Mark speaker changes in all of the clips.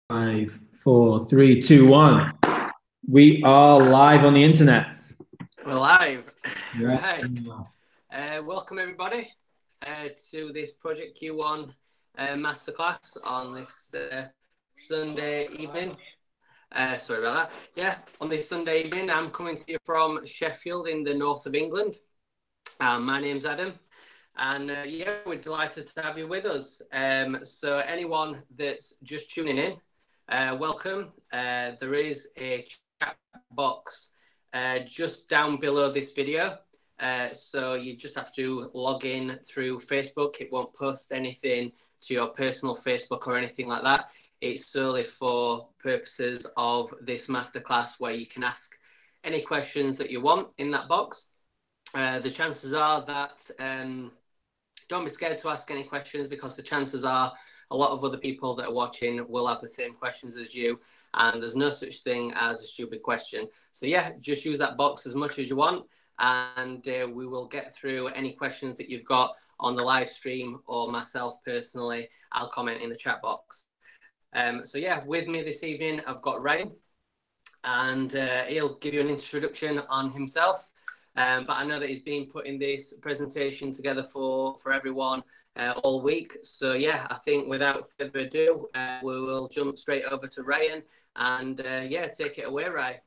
Speaker 1: Five, four, three, two, one. We are live on the internet.
Speaker 2: We're live.
Speaker 1: Yes.
Speaker 2: Right. Welcome everybody to this Project Q1 masterclass on this Sunday evening. Sorry about that. Yeah, on this Sunday evening, I'm coming to you from Sheffield in the north of England. My name's Adam. And yeah, we're delighted to have you with us. So anyone that's just tuning in, welcome. There is a chat box just down below this video. So you just have to log in through Facebook. It won't post anything to your personal Facebook or anything like that. It's solely for purposes of this masterclass where you can ask any questions that you want in that box. The chances are that don't be scared to ask any questions, because the chances are a lot of other people that are watching will have the same questions as you, and there's no such thing as a stupid question. So yeah, just use that box as much as you want, and we will get through any questions that you've got on the live stream, or myself personally, I'll comment in the chat box. So yeah, with me this evening, I've got Ryan, and he'll give you an introduction on himself. But I know that he's been putting this presentation together for everyone all week. So yeah, I think without further ado, we will jump straight over to Ryan, and yeah, take it away, Ryan.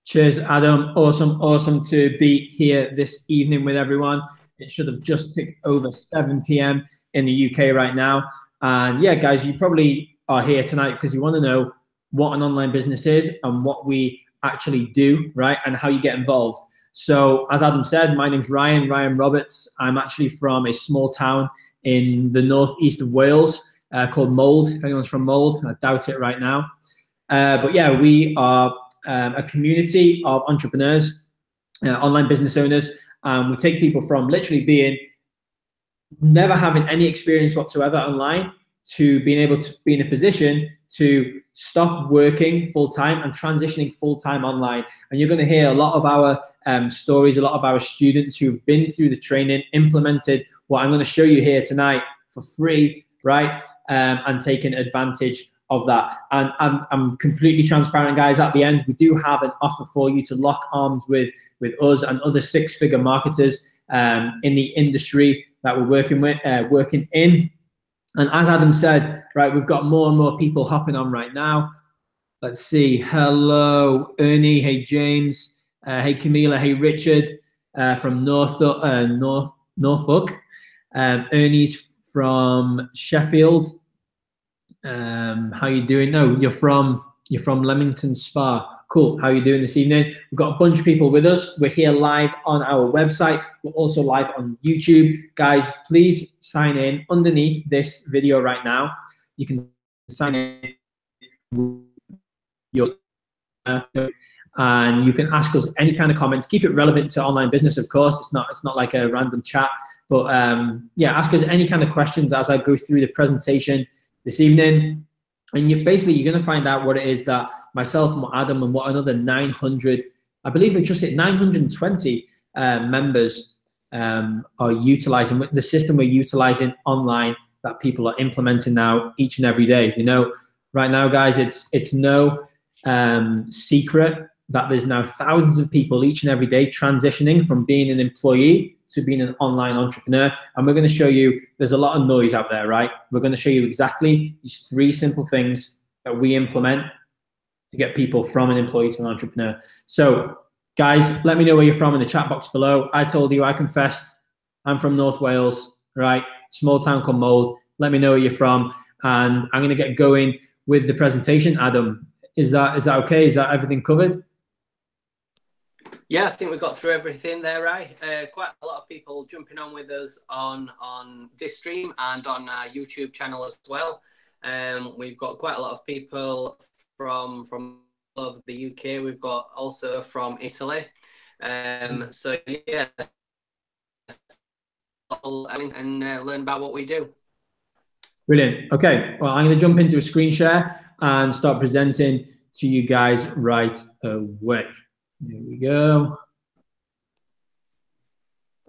Speaker 1: Cheers, Adam. Awesome to be here this evening with everyone. It should have just ticked over 7 p.m. in the UK right now. And yeah, guys, you probably are here tonight because you want to know what an online business is and what we actually do, right? And how you get involved. So as Adam said, my name's Ryan Roberts. I'm actually from a small town in the northeast of Wales called Mold. If anyone's from Mold, I doubt it right now. But yeah, we are a community of entrepreneurs, online business owners. We take people from literally being never having any experience whatsoever online to being able to be in a position to stop working full-time and transitioning full-time online. And you're going to hear a lot of our stories, a lot of our students who've been through the training, implemented what I'm going to show you here tonight for free, right? And taking advantage of that. And I'm completely transparent, guys. At the end, we do have an offer for you to lock arms with us and other six-figure marketers in the industry that we're working in. And as Adam said, right, we've got more and more people hopping on right now. Let's see. Hello, Ernie. Hey, James. Hey, Camila. Hey, Richard from Norfolk. Ernie's from Sheffield. How you doing? No, you're from Leamington Spa. Cool. How are you doing this evening? We've got a bunch of people with us. We're here live on our website. We're also live on YouTube. Guys, please sign in underneath this video right now. You can sign in and you can ask us any kind of comments. Keep it relevant to online business, of course. It's not like a random chat, but yeah, ask us any kind of questions as I go through the presentation this evening. And you're going to find out what it is that myself and Adam and what another 900, I believe we just hit 920 members are utilizing the system we're utilizing online, that people are implementing now each and every day. You know, right now, guys, it's no secret that there's now thousands of people each and every day transitioning from being an employee to being an online entrepreneur. And we're going to show you, there's a lot of noise out there, right? We're going to show you exactly these 3 simple things that we implement to get people from an employee to an entrepreneur. So guys, let me know where you're from in the chat box below. I told you, I confessed, I'm from North Wales, right? Small town called Mold. Let me know where you're from. And I'm going to get going with the presentation. Adam, is that okay? Is that everything covered?
Speaker 2: Yeah, I think we got through everything there, right? Quite a lot of people jumping on with us on this stream and on our YouTube channel as well. We've got quite a lot of people from all over the UK. We've got also from Italy. So yeah, and learn about what we do.
Speaker 1: Brilliant. Okay, well, I'm going to jump into a screen share and start presenting to you guys right away. Here we go.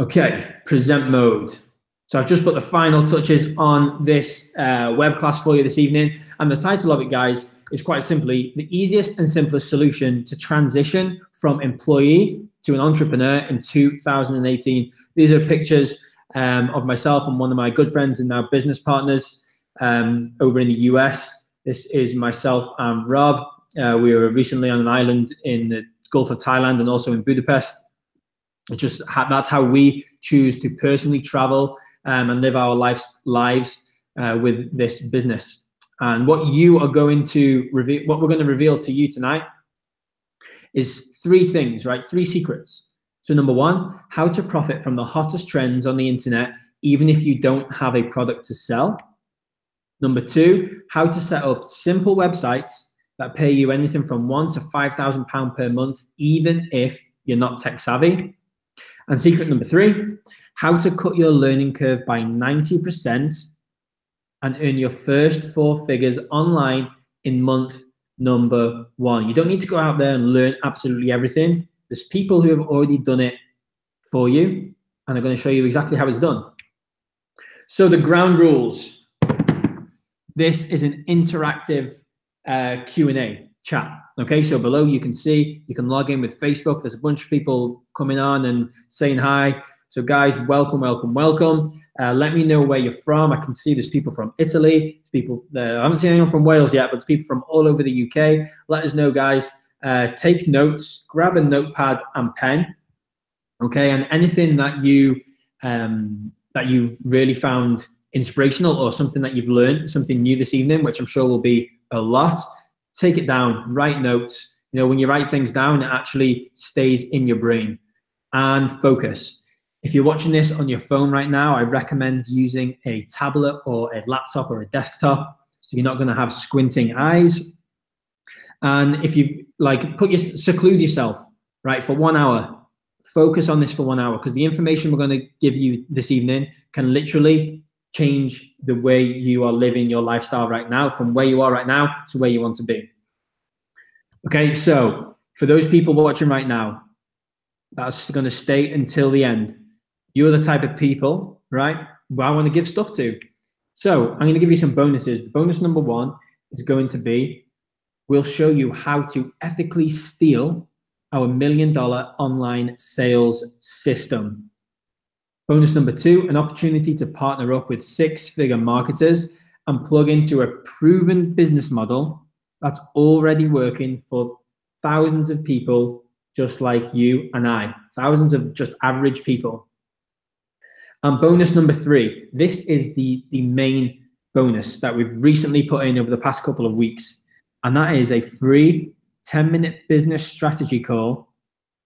Speaker 1: Okay, present mode. So I've just put the final touches on this web class for you this evening. And the title of it, guys, is quite simply the easiest and simplest solution to transition from employee to an entrepreneur in 2018. These are pictures of myself and one of my good friends and now business partners over in the US. This is myself and Rob. We were recently on an island in the Gulf of Thailand and also in Budapest. That's how we choose to personally travel and live our lives with this business. And what you are going to reveal, what we're going to reveal to you tonight is 3 things, right? 3 secrets. So number 1, how to profit from the hottest trends on the internet, even if you don't have a product to sell. Number 2, how to set up simple websites that pay you anything from £1,000 to £5,000 per month, even if you're not tech savvy. And secret number 3, how to cut your learning curve by 90% and earn your first 4 figures online in month number 1. You don't need to go out there and learn absolutely everything. There's people who have already done it for you and are going to show you exactly how it's done. So the ground rules. This is an interactive Q&A chat. Okay, so below you can see, you can log in with Facebook. There's a bunch of people coming on and saying hi. So guys, welcome, welcome, welcome. Let me know where you're from. I can see there's people from Italy. There's people, I haven't seen anyone from Wales yet, but there's people from all over the UK. Let us know, guys. Take notes, grab a notepad and pen. Okay, and anything that you've really found inspirational or something that you've learned, something new this evening, which I'm sure will be a lot, take it down, write notes. You know, when you write things down, it actually stays in your brain. And focus. If you're watching this on your phone right now, I recommend using a tablet or a laptop or a desktop, so you're not going to have squinting eyes. And if you seclude yourself, right, for 1 hour, focus on this for 1 hour, because the information we're going to give you this evening can literally change the way you are living your lifestyle right now, from where you are right now to where you want to be. Okay, so for those people watching right now, that's going to stay until the end. You're the type of people, right, who I want to give stuff to. So I'm going to give you some bonuses. Bonus number 1 is going to be, we'll show you how to ethically steal our $1 million online sales system. Bonus number 2, an opportunity to partner up with 6-figure marketers and plug into a proven business model that's already working for thousands of people just like you and I, thousands of just average people. And bonus number 3, this is the main bonus that we've recently put in over the past couple of weeks. And that is a free 10-minute business strategy call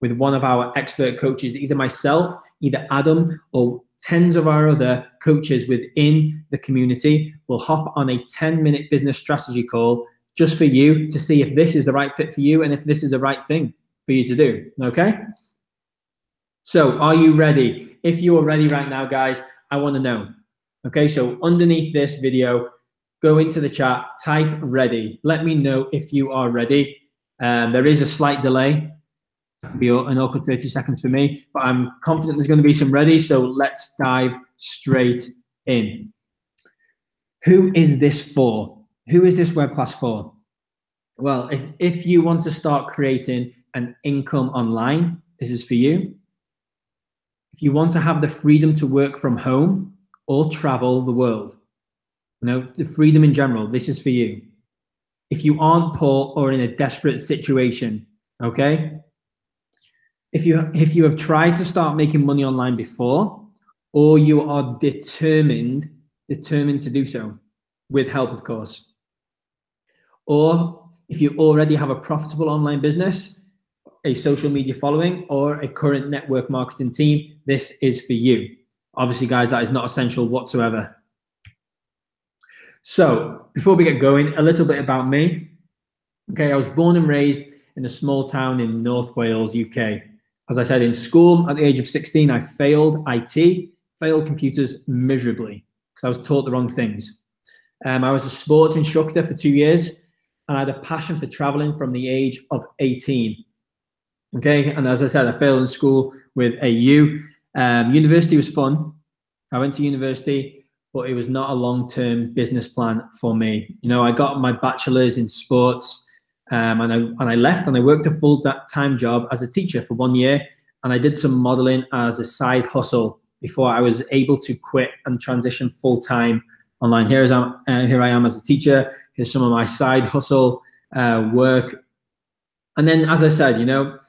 Speaker 1: with one of our expert coaches, either myself, either Adam, or tens of our other coaches within the community will hop on a 10-minute business strategy call just for you to see if this is the right fit for you and if this is the right thing for you to do, okay? So are you ready? If you are ready right now, guys, I want to know. Okay, so underneath this video, go into the chat, type ready. Let me know if you are ready. There is a slight delay. It'll be an awkward 30 seconds for me, but I'm confident there's going to be some ready. So let's dive straight in. Who is this for? Who is this web class for? Well, if you want to start creating an income online, this is for you. If you want to have the freedom to work from home or travel the world, you know, the freedom in general, this is for you. If you aren't poor or in a desperate situation, okay? If you have tried to start making money online before, or you are determined to do so, with help, of course. Or if you already have a profitable online business, a social media following, or a current network marketing team, this is for you. Obviously, guys, that is not essential whatsoever. So before we get going, a little bit about me. Okay, I was born and raised in a small town in North Wales, UK. As I said, in school at the age of 16, I failed IT, failed computers miserably because I was taught the wrong things. I was a sports instructor for 2 years, and I had a passion for traveling from the age of 18. Okay, and as I said, I failed in school with a U. University was fun. I went to university, but it was not a long-term business plan for me. You know, I got my bachelor's in sports, and I left and I worked a full-time job as a teacher for 1 year, and I did some modeling as a side hustle before I was able to quit and transition full-time online. Here I am as a teacher. Here's some of my side hustle work. And then, as I said, you know,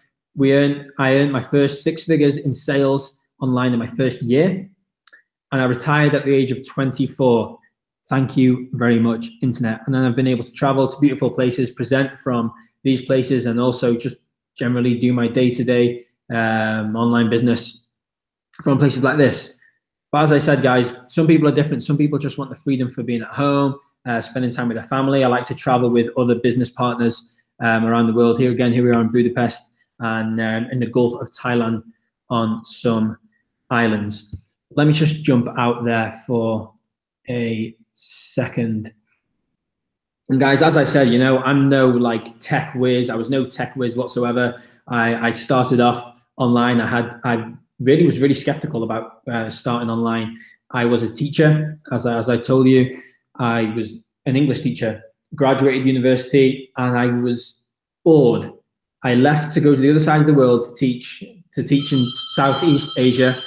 Speaker 1: I earned my first 6 figures in sales online in my first year, and I retired at the age of 24. Thank you very much, internet. And then I've been able to travel to beautiful places, present from these places, and also just generally do my day-to-day online business from places like this. But as I said, guys, some people are different. Some people just want the freedom for being at home, spending time with their family. I like to travel with other business partners around the world. Here we are in Budapest and in the Gulf of Thailand on some islands. Let me just jump out there for a second. And guys, as I said, you know, I'm no like tech whiz. I was no tech whiz whatsoever. I started off online. I really was really skeptical about starting online. I was a teacher, as I told you. I was an English teacher, graduated university, and I was bored. I left to go to the other side of the world to teach in Southeast Asia,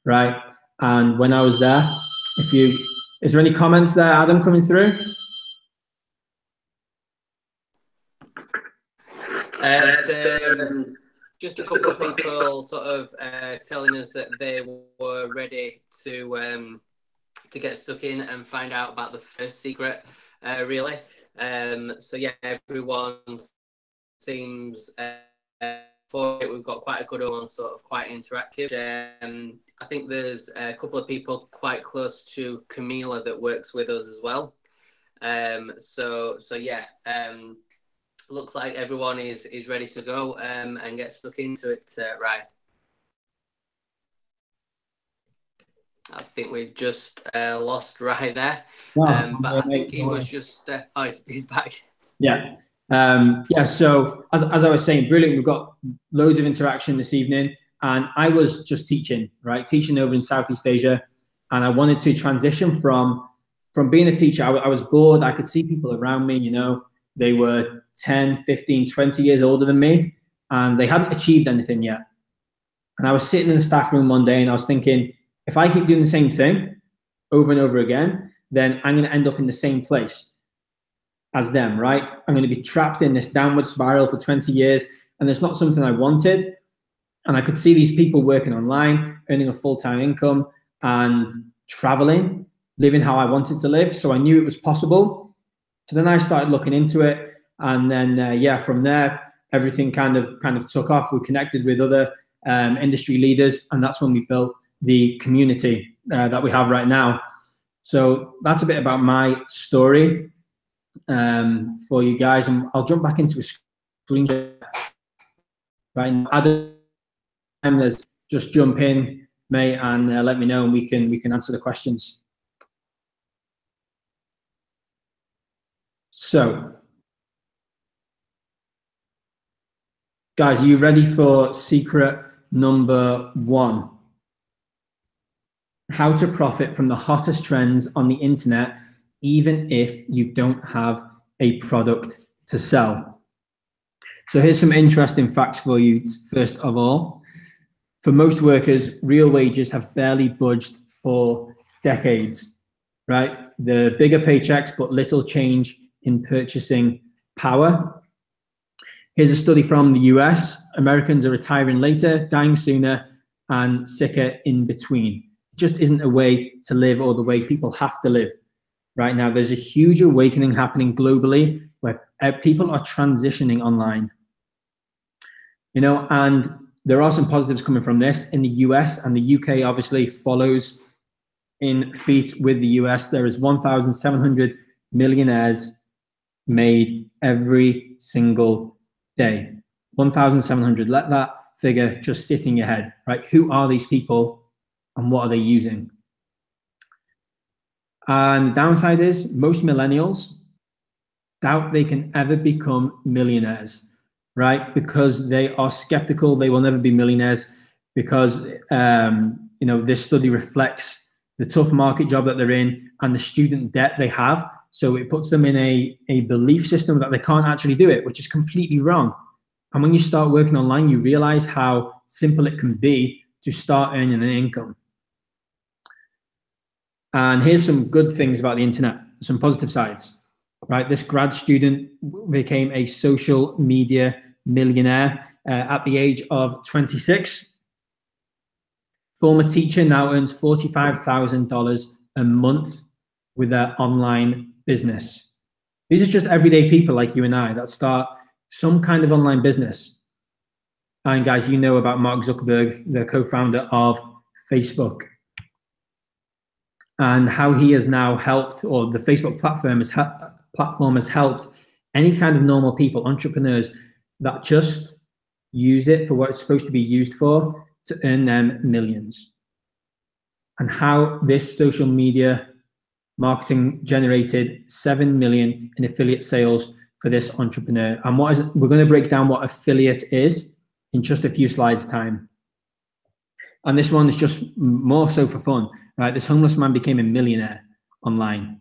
Speaker 1: right? And when I was there, is there any comments there, Adam, coming through?
Speaker 2: Just a couple of people sort of telling us that they were ready to get stuck in and find out about the first secret, really. So yeah, everyone seems for it. We've got quite a good one, sort of quite interactive. I think there's a couple of people quite close to Camila that works with us as well. So yeah. Looks like everyone is ready to go and get stuck into it, right? I think we just lost Rai there, but I think he was just. Oh, he's back.
Speaker 1: Yeah, yeah. So as I was saying, brilliant. We've got loads of interaction this evening, and I was just teaching, right? Teaching over in Southeast Asia, and I wanted to transition from being a teacher. I was bored. I could see people around me, you know. They were 10, 15, 20 years older than me, and they hadn't achieved anything yet. And I was sitting in the staff room one day, and I was thinking, if I keep doing the same thing over and over again, then I'm going to end up in the same place as them, right? I'm going to be trapped in this downward spiral for 20 years, and it's not something I wanted. And I could see these people working online, earning a full-time income, and traveling, living how I wanted to live. So I knew it was possible. So then I started looking into it, and then yeah, from there everything kind of took off. We connected with other industry leaders, and that's when we built the community that we have right now. So that's a bit about my story for you guys, and I'll jump back into a screen right now. Adam, just jump in, mate, and let me know, and we can answer the questions. So, guys, are you ready for secret number 1? How to profit from the hottest trends on the internet, even if you don't have a product to sell. So here's some interesting facts for you. First of all, for most workers, real wages have barely budged for decades, right? The bigger paychecks, but little change in purchasing power. Here's a study from the US. Americans are retiring later, dying sooner, and sicker in between. It just isn't a way to live, or the way people have to live right now. There's a huge awakening happening globally where people are transitioning online. You know, and there are some positives coming from this. In the US, and the UK obviously follows in feet with the US, there is 1,700 millionaires made every single day. 1,700. Let that figure just sit in your head, right? Who are these people and what are they using? And the downside is most millennials doubt they can ever become millionaires, right? Because they are skeptical they will never be millionaires, because you know, this study reflects the tough market job that they're in, and the student debt they have. So it puts them in a belief system that they can't actually do it, which is completely wrong. And when you start working online, you realize how simple it can be to start earning an income. And here's some good things about the internet, some positive sides, right? This grad student became a social media millionaire at the age of 26. Former teacher now earns $45,000 a month with their online business. These are just everyday people like you and I that start some kind of online business. And guys, you know about Mark Zuckerberg, the co-founder of Facebook, and how he has now helped, or the Facebook platform has helped any kind of normal people, entrepreneurs that just use it for what it's supposed to be used for, to earn them millions. And how this social media marketing generated 7 million in affiliate sales for this entrepreneur. And we're going to break down what affiliate is in just a few slides time. And this one is just more so for fun, right? This homeless man became a millionaire online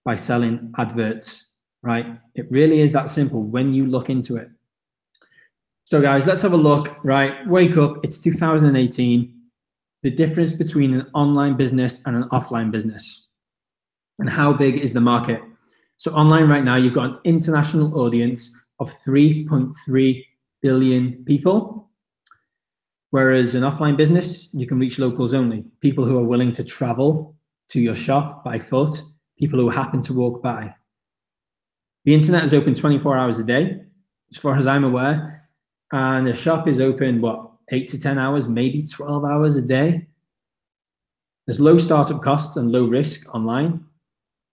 Speaker 1: by selling adverts, right? It really is that simple when you look into it. So guys, let's have a look, right? Wake up, it's 2018. The difference between an online business and an offline business. And how big is the market? So online right now, you've got an international audience of 3.3 billion people. Whereas an offline business, you can reach locals only. People who are willing to travel to your shop by foot, people who happen to walk by. The internet is open 24 hours a day, as far as I'm aware. And the shop is open, 8 to 10 hours, maybe 12 hours a day. There's low startup costs and low risk online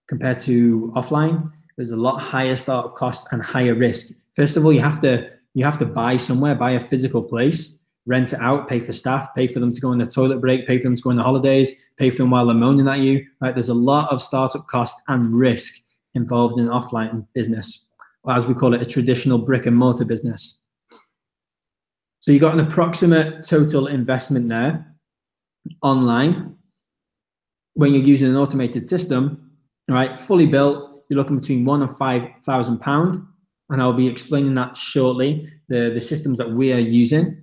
Speaker 1: compared to offline. There's a lot higher startup cost and higher risk. First of all, you have to buy somewhere, buy a physical place, rent it out, pay for staff, pay for them to go on their toilet break, pay for them to go on the holidays, pay for them while they're moaning at you. Right? There's a lot of startup cost and risk involved in an offline business, or as we call it, a traditional brick and mortar business. So you got an approximate total investment there online when you're using an automated system, right? Fully built, you're looking between £1,000 and £5,000, and I'll be explaining that shortly, the systems that we are using.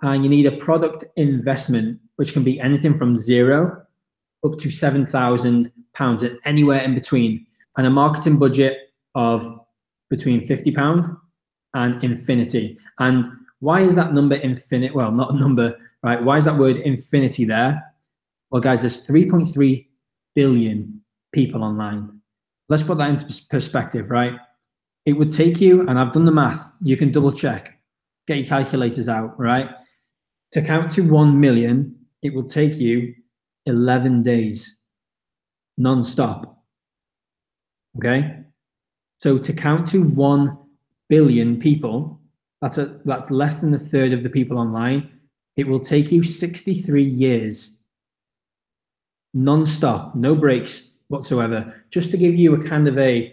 Speaker 1: And you need a product investment, which can be anything from £0 up to £7,000 and anywhere in between, and a marketing budget of between £50 and infinity. And why is that number infinite? Well, not a number, right? Why is that word infinity there? Well, guys, there's 3.3 billion people online. Let's put that into perspective, right? It would take you, and I've done the math, you can double check, get your calculators out, right? To count to 1 million, it will take you 11 days, non-stop, okay? So to count to 1 billion people, that's less than a third of the people online. It will take you 63 years, non-stop, no breaks whatsoever, just to give you a kind of a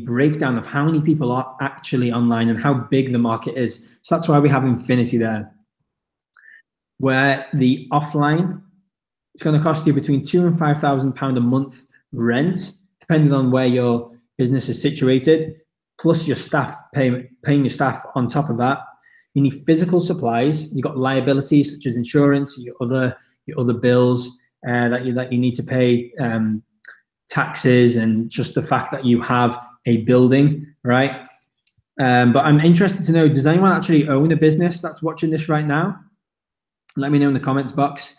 Speaker 1: breakdown of how many people are actually online and how big the market is. So that's why we have infinity there. Where the offline, it's going to cost you between £2,000 and £5,000 a month rent, depending on where your business is situated, plus your staff, paying your staff on top of that. You need physical supplies. You've got liabilities such as insurance, your other bills that you need to pay, taxes, and just the fact that you have a building, right? But I'm interested to know, does anyone actually own a business that's watching this right now? Let me know in the comments box.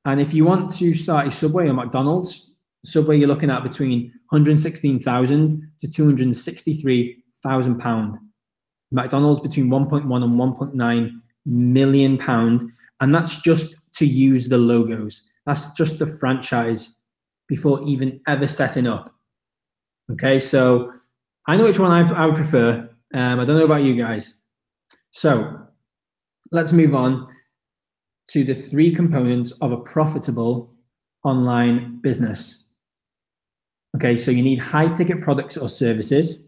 Speaker 1: And if you want to start a Subway or McDonald's, Subway, you're looking at between £116,000 to £263,000. McDonald's between 1.1 and 1.9 million pound, and that's just to use the logos. That's just the franchise before even ever setting up. Okay, so I know which one I would prefer. I don't know about you guys. So let's move on to the 3 components of a profitable online business. Okay, so you need high ticket products or services.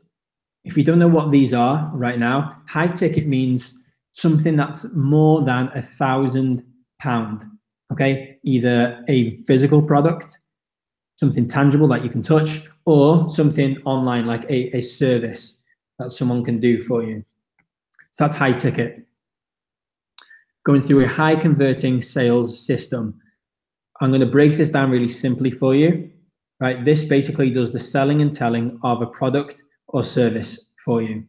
Speaker 1: If you don't know what these are right now, high ticket means something that's more than £1,000. okay? Either a physical product, something tangible that you can touch, or something online like a service that someone can do for you. So that's high ticket. Going through a high converting sales system. I'm going to break this down really simply for you, right? This basically does the selling and telling of a product or service for you.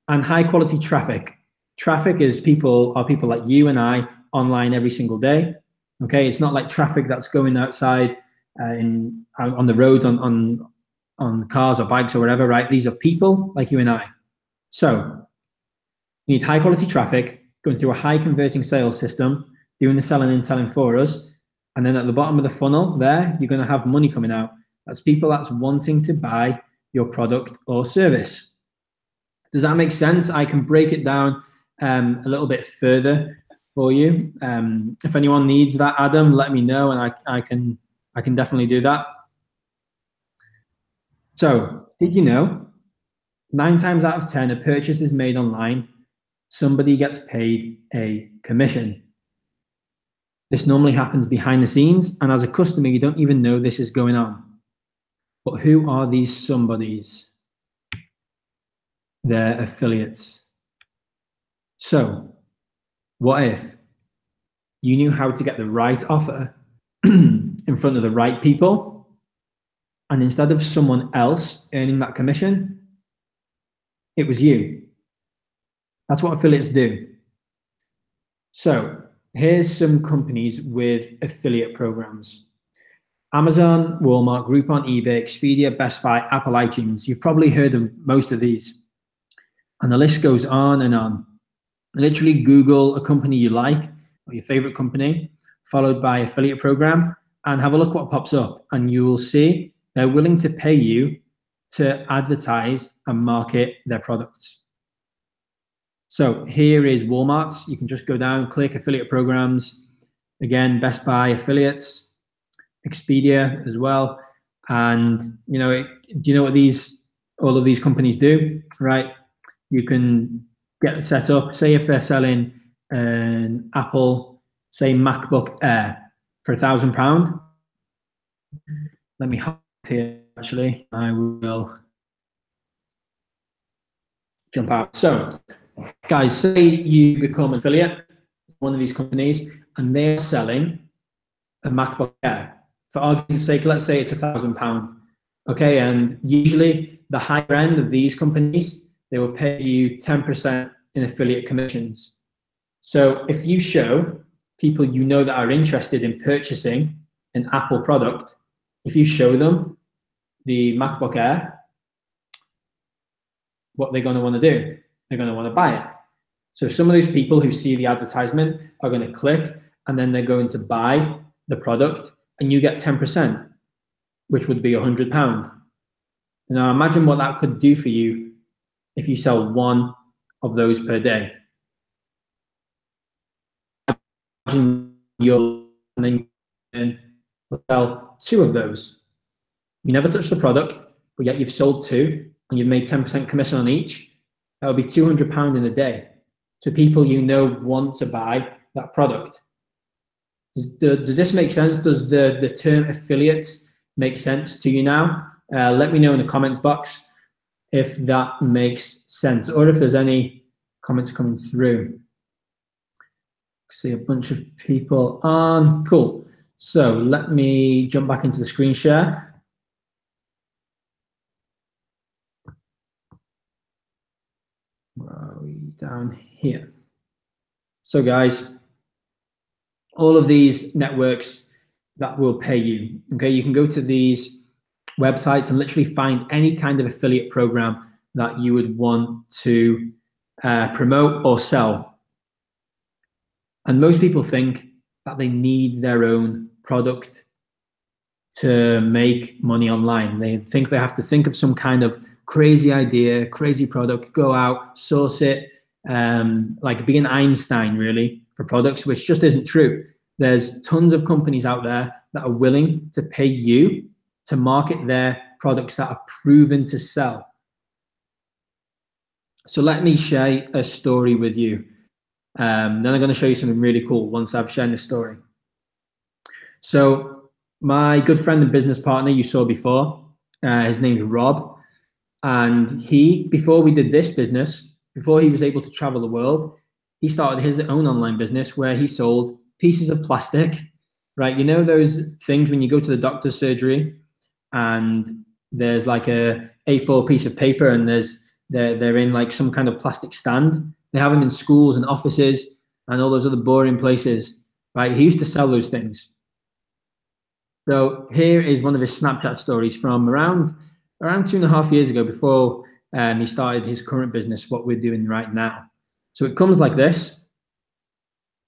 Speaker 1: And high quality traffic. Traffic is people like you and I online every single day. Okay, it's not like traffic that's going outside on the roads on cars or bikes or whatever, right? These are people like you and I. So you need high quality traffic going through a high converting sales system, doing the selling and telling for us. And then at the bottom of the funnel there, you're going to have money coming out. That's people that's wanting to buy your product or service. Does that make sense? I can break it down a little bit further for you. If anyone needs that, Adam, let me know, and I can definitely do that. So, did you know 9 times out of 10, a purchase is made online, somebody gets paid a commission. This normally happens behind the scenes, and as a customer, you don't even know this is going on. But who are these somebodies? They're affiliates. So, what if you knew how to get the right offer in front of the right people, and instead of someone else earning that commission, it was you? That's what affiliates do. So, here's some companies with affiliate programs. Amazon, Walmart, Groupon, eBay, Expedia, Best Buy, Apple, iTunes. You've probably heard of most of these. And the list goes on and on. Literally Google a company you like, or your favorite company, followed by affiliate program, and have a look what pops up. And you will see they're willing to pay you to advertise and market their products. So here is Walmart's. You can just go down, click affiliate programs. Again, Best Buy affiliates, Expedia as well. And do you know what all of these companies do? Right? You can get it set up. Say if they're selling an Apple, say MacBook Air for £1,000. Let me hop here. Actually, I will jump out. So, guys, say you become an affiliate of one of these companies, and they're selling a MacBook Air. For argument's sake, let's say it's £1,000. Okay, and usually the higher end of these companies, they will pay you 10% in affiliate commissions. So if you show people you know that are interested in purchasing an Apple product, if you show them the MacBook Air, what they're going to want to do? They're going to want to buy it. So some of those people who see the advertisement are going to click, and then they're going to buy the product, and you get 10%, which would be £100. Now imagine what that could do for you if you sell one of those per day. Imagine you'll sell 2 of those. You never touch the product, but yet you've sold 2, and you've made 10% commission on each. That would be £200 in a day to people you know want to buy that product. Does this make sense? Does the term affiliates make sense to you now? Let me know in the comments box if that makes sense, or if there's any comments coming through. See a bunch of people on. Cool. So let me jump back into the screen share. Where are we? Down here. So guys, all of these networks that will pay you, okay, you can go to these websites and literally find any kind of affiliate program that you would want to promote or sell. And most people think that they need their own product to make money online. They think they have to think of some kind of crazy idea, crazy product, go out, source it, like being Einstein really for products, which just isn't true. There's tons of companies out there that are willing to pay you to market their products that are proven to sell. So let me share a story with you. Then I'm going to show you something really cool once I've shared the story. So my good friend and business partner you saw before, his name's Rob. And before we did this business, before he was able to travel the world, he started his own online business where he sold pieces of plastic, right? You know those things when you go to the doctor's surgery and there's like a A4 piece of paper and they're in like some kind of plastic stand. They have them in schools and offices and all those other boring places, right? He used to sell those things. So here is one of his Snapchat stories from around 2.5 years ago, before he started his current business, what we're doing right now. So it comes like this,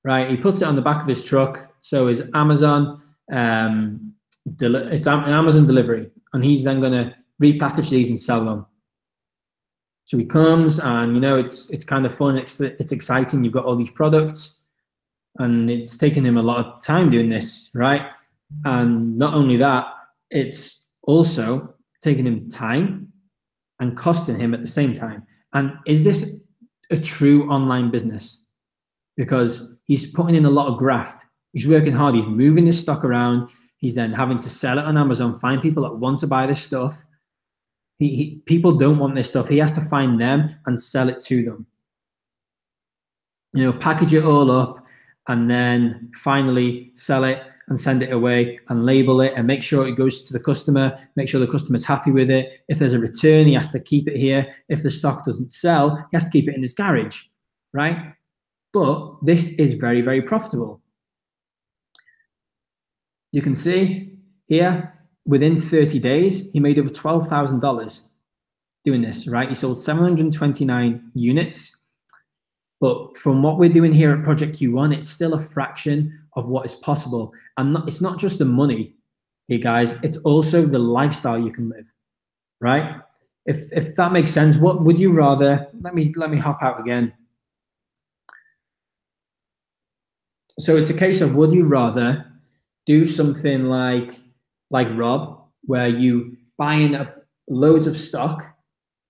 Speaker 1: right? He puts it on the back of his truck. So his Amazon, it's an Amazon delivery, and he's then going to repackage these and sell them. So he comes, and you know it's kind of fun. It's exciting. You've got all these products, and it's taken him a lot of time doing this, right? And not only that, it's also taking him time and costing him at the same time. And is this a true online business? Because he's putting in a lot of graft. He's working hard. He's moving his stock around. He's then having to sell it on Amazon, find people that want to buy this stuff. People don't want this stuff. He has to find them and sell it to them. You know, package it all up and then finally sell it and send it away and label it and make sure it goes to the customer, make sure the customer's happy with it. If there's a return, he has to keep it here. If the stock doesn't sell, he has to keep it in his garage, right? But this is very, very profitable. You can see here, within 30 days, he made over $12,000 doing this, right? He sold 729 units. But from what we're doing here at Project Q1, it's still a fraction of what is possible. And it's not just the money here, guys. It's also the lifestyle you can live, right? If that makes sense, what would you rather? Let me hop out again. So it's a case of, would you rather do something like Rob, where you buy in loads of stock,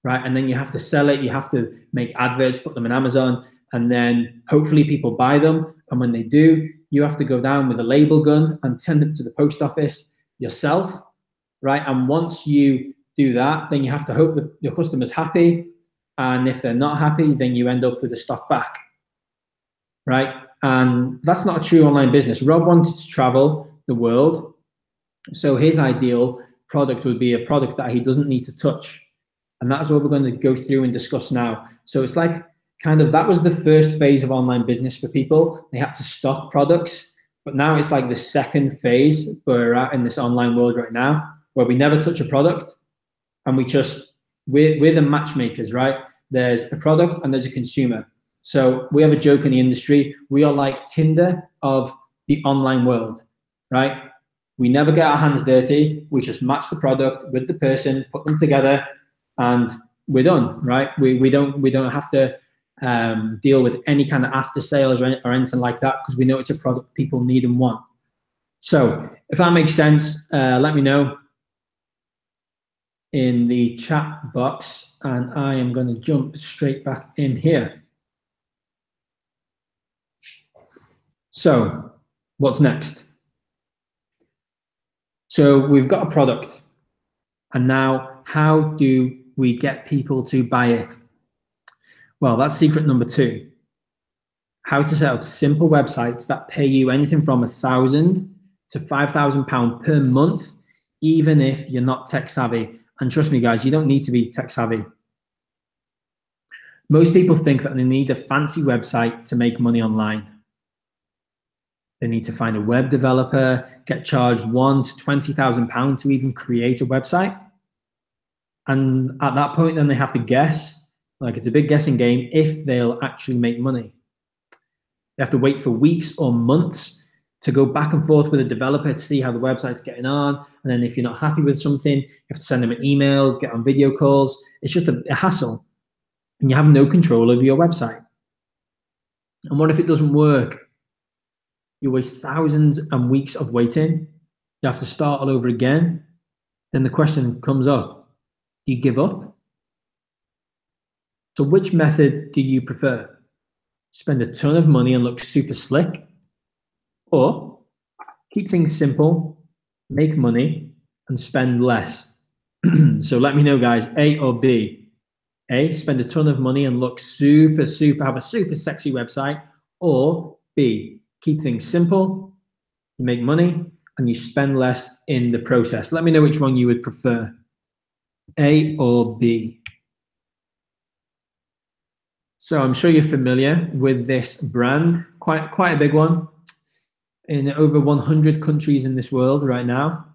Speaker 1: right? And then you have to sell it. You have to make adverts, put them on Amazon, and then hopefully people buy them. And when they do, you have to go down with a label gun and send them to the post office yourself, right? And once you do that, then you have to hope that your customer's happy. And if they're not happy, then you end up with the stock back, right? And that's not a true online business. Rob wanted to travel the world. So his ideal product would be a product that he doesn't need to touch. And that's what we're going to go through and discuss now. So it's like that was the first phase of online business for people. They had to stock products, but now it's like the second phase we're at in this online world right now, where we never touch a product and we're the matchmakers, right? There's a product and there's a consumer. So we have a joke in the industry. We are like Tinder of the online world, right? We never get our hands dirty. We just match the product with the person, put them together, and we're done, right? We don't have to deal with any kind of after sales or anything like that, because we know it's a product people need and want. So if that makes sense, let me know in the chat box, and I am going to jump straight back in here. So what's next? So we've got a product, and now how do we get people to buy it? Well, that's secret number 2. How to set up simple websites that pay you anything from £1,000 to £5,000 per month, even if you're not tech savvy. And trust me, guys, you don't need to be tech savvy. Most people think that they need a fancy website to make money online. They need to find a web developer, get charged £1,000 to £20,000 to even create a website. And at that point, then they have to guess, like it's a big guessing game, if they'll actually make money. They have to wait for weeks or months to go back and forth with a developer to see how the website's getting on. And then if you're not happy with something, you have to send them an email, get on video calls. It's just a hassle. And you have no control over your website. And what if it doesn't work? You waste thousands and weeks of waiting. You have to start all over again. Then the question comes up, do you give up? So which method do you prefer? Spend a ton of money and look super slick? Or keep things simple, make money, and spend less. So let me know, guys, A or B. A, spend a ton of money and look super, have a super sexy website. Or B, keep things simple, you make money, and you spend less in the process. Let me know which one you would prefer, A or B. So I'm sure you're familiar with this brand, quite a big one, in over 100 countries in this world right now.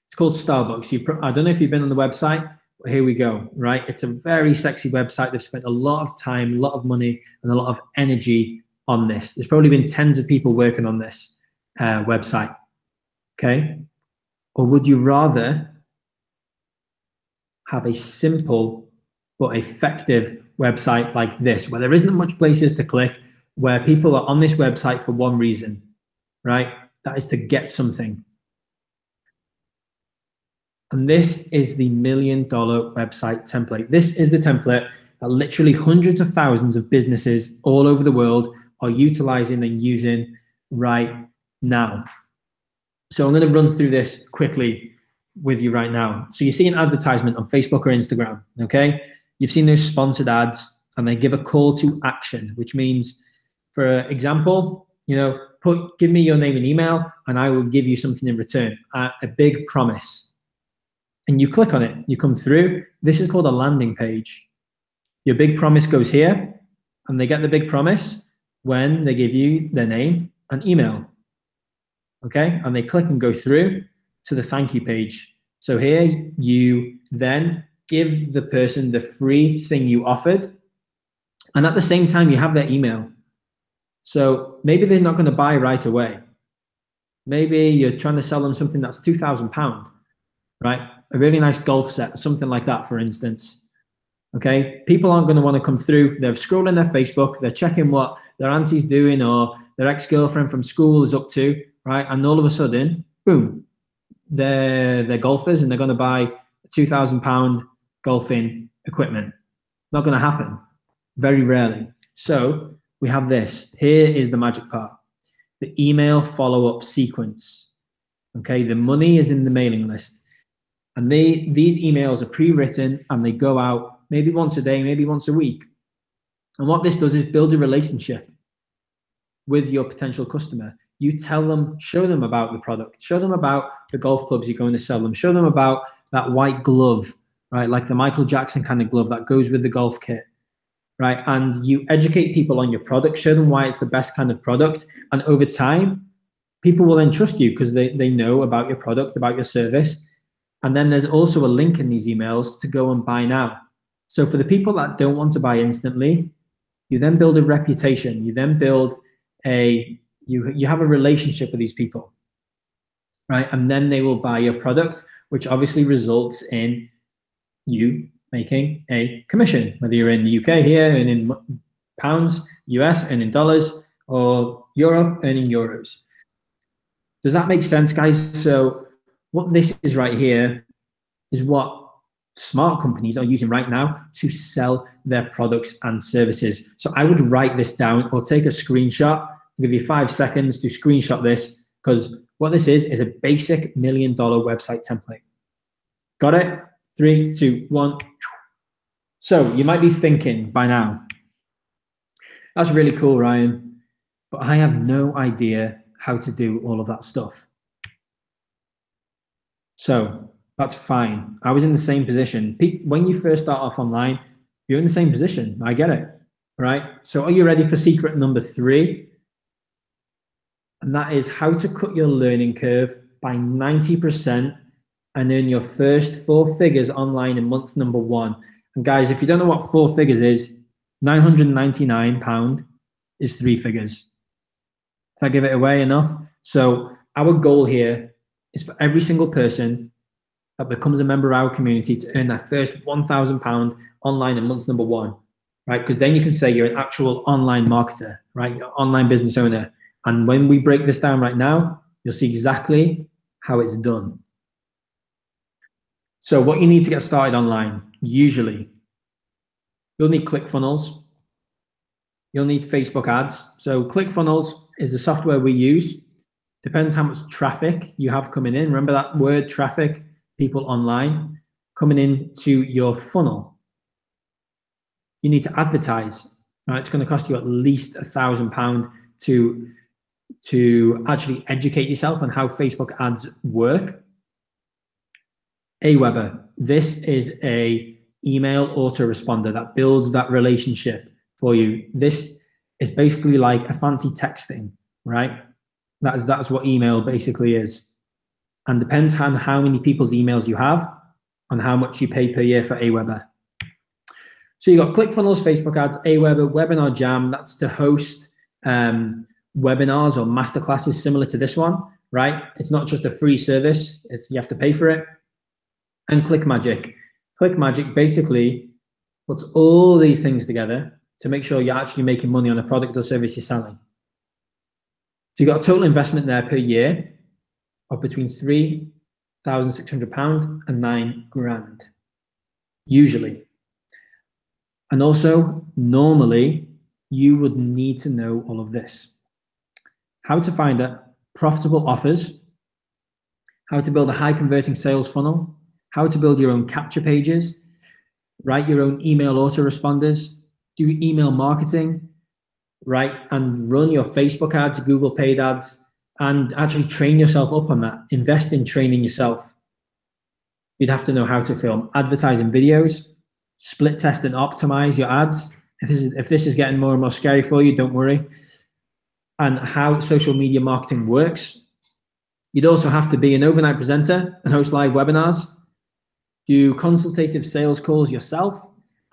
Speaker 1: It's called Starbucks. I don't know if you've been on the website, but here we go, right? It's a very sexy website. They've spent a lot of time, a lot of money, and a lot of energy on this. There's probably been tens of people working on this website, okay? Or would you rather have a simple but effective website like this, where there isn't much places to click, where people are on this website for one reason, right? That is to get something. And this is the $1 million website template. This is the template that literally hundreds of thousands of businesses all over the world are utilizing and using right now. So I'm going to run through this quickly with you right now. So you see an advertisement on Facebook or Instagram, okay? You've seen those sponsored ads, and they give a call to action, which means, for example, give me your name and email, and I will give you something in return, a big promise. And you click on it, you come through. This is called a landing page. Your big promise goes here, and they get the big promise when they give you their name and email, okay? And they click and go through to the thank you page. So here you then give the person the free thing you offered, and at the same time you have their email. So maybe they're not going to buy right away. Maybe you're trying to sell them something that's £2,000, right? A really nice golf set, something like that, for instance. Okay, people aren't going to want to come through. They're scrolling their Facebook, they're checking what their auntie's doing or their ex-girlfriend from school is up to, right? And all of a sudden, boom, they're golfers, and they're going to buy £2,000 golfing equipment. Not going to happen, very rarely. So we have this. Here is the magic part, the email follow-up sequence. Okay, the money is in the mailing list, and these emails are pre-written, and they go out maybe once a day, maybe once a week. And what this does is build a relationship with your potential customer. You tell them, show them about the product, show them about the golf clubs you're going to sell them, show them about that white glove, right? Like the Michael Jackson kind of glove that goes with the golf kit, right? And you educate people on your product, show them why it's the best kind of product. And over time, people will then trust you because they know about your product, about your service. And then there's also a link in these emails to go and buy now. So for the people that don't want to buy instantly, you then build a reputation. You then build you have a relationship with these people, right? And then they will buy your product, which obviously results in you making a commission, whether you're in the UK here and in pounds, US and in dollars, or Europe earning euros. Does that make sense, guys? So what this is right here is what smart companies are using right now to sell their products and services. So I would write this down or take a screenshot. I'll give you 5 seconds to screenshot this, because what this is a basic $1 million website template. Got it? 3, 2, 1. So you might be thinking by now, that's really cool, Ryan, but I have no idea how to do all of that stuff. So that's fine. I was in the same position. When you first start off online, you're in the same position. I get it, right? So are you ready for secret number 3? And that is how to cut your learning curve by 90% and earn your first 4 figures online in month number 1. And guys, if you don't know what 4 figures is, £999 is 3 figures. Did I give it away enough? So our goal here is for every single person that becomes a member of our community to earn their first £1,000 online in month number 1, right? Because then you can say you're an actual online marketer, right? You're an online business owner. And when we break this down right now, you'll see exactly how it's done. So what you need to get started online, usually, you'll need ClickFunnels. You'll need Facebook ads. So ClickFunnels is the software we use Depends how much traffic you have coming in. Remember that word, traffic, people online coming into your funnel. You need to advertise. Right? It's going to cost you at least £1,000 to actually educate yourself on how Facebook ads work. Aweber, this is a email autoresponder that builds that relationship for you. This is basically like a fancy texting, right? That's what email basically is. And depends on how many people's emails you have and how much you pay per year for Aweber. So you got ClickFunnels, Facebook ads, Aweber, Webinar Jam. That's to host webinars or masterclasses similar to this one, right? It's not just a free service. You have to pay for it. And ClickMagick. ClickMagick basically puts all these things together to make sure you're actually making money on a product or service you're selling. So you got a total investment there per year of between £3,600 and £9,000, usually. And also, normally, you would need to know all of this. How to find profitable offers, how to build a high converting sales funnel, how to build your own capture pages, write your own email autoresponders, do email marketing, right, and run your Facebook ads, Google paid ads, and actually train yourself up on that. Invest in training yourself. You'd have to know how to film advertising videos, split test and optimize your ads. If this is getting more and more scary for you, don't worry. And how social media marketing works. You'd also have to be an overnight presenter and host live webinars, do consultative sales calls yourself,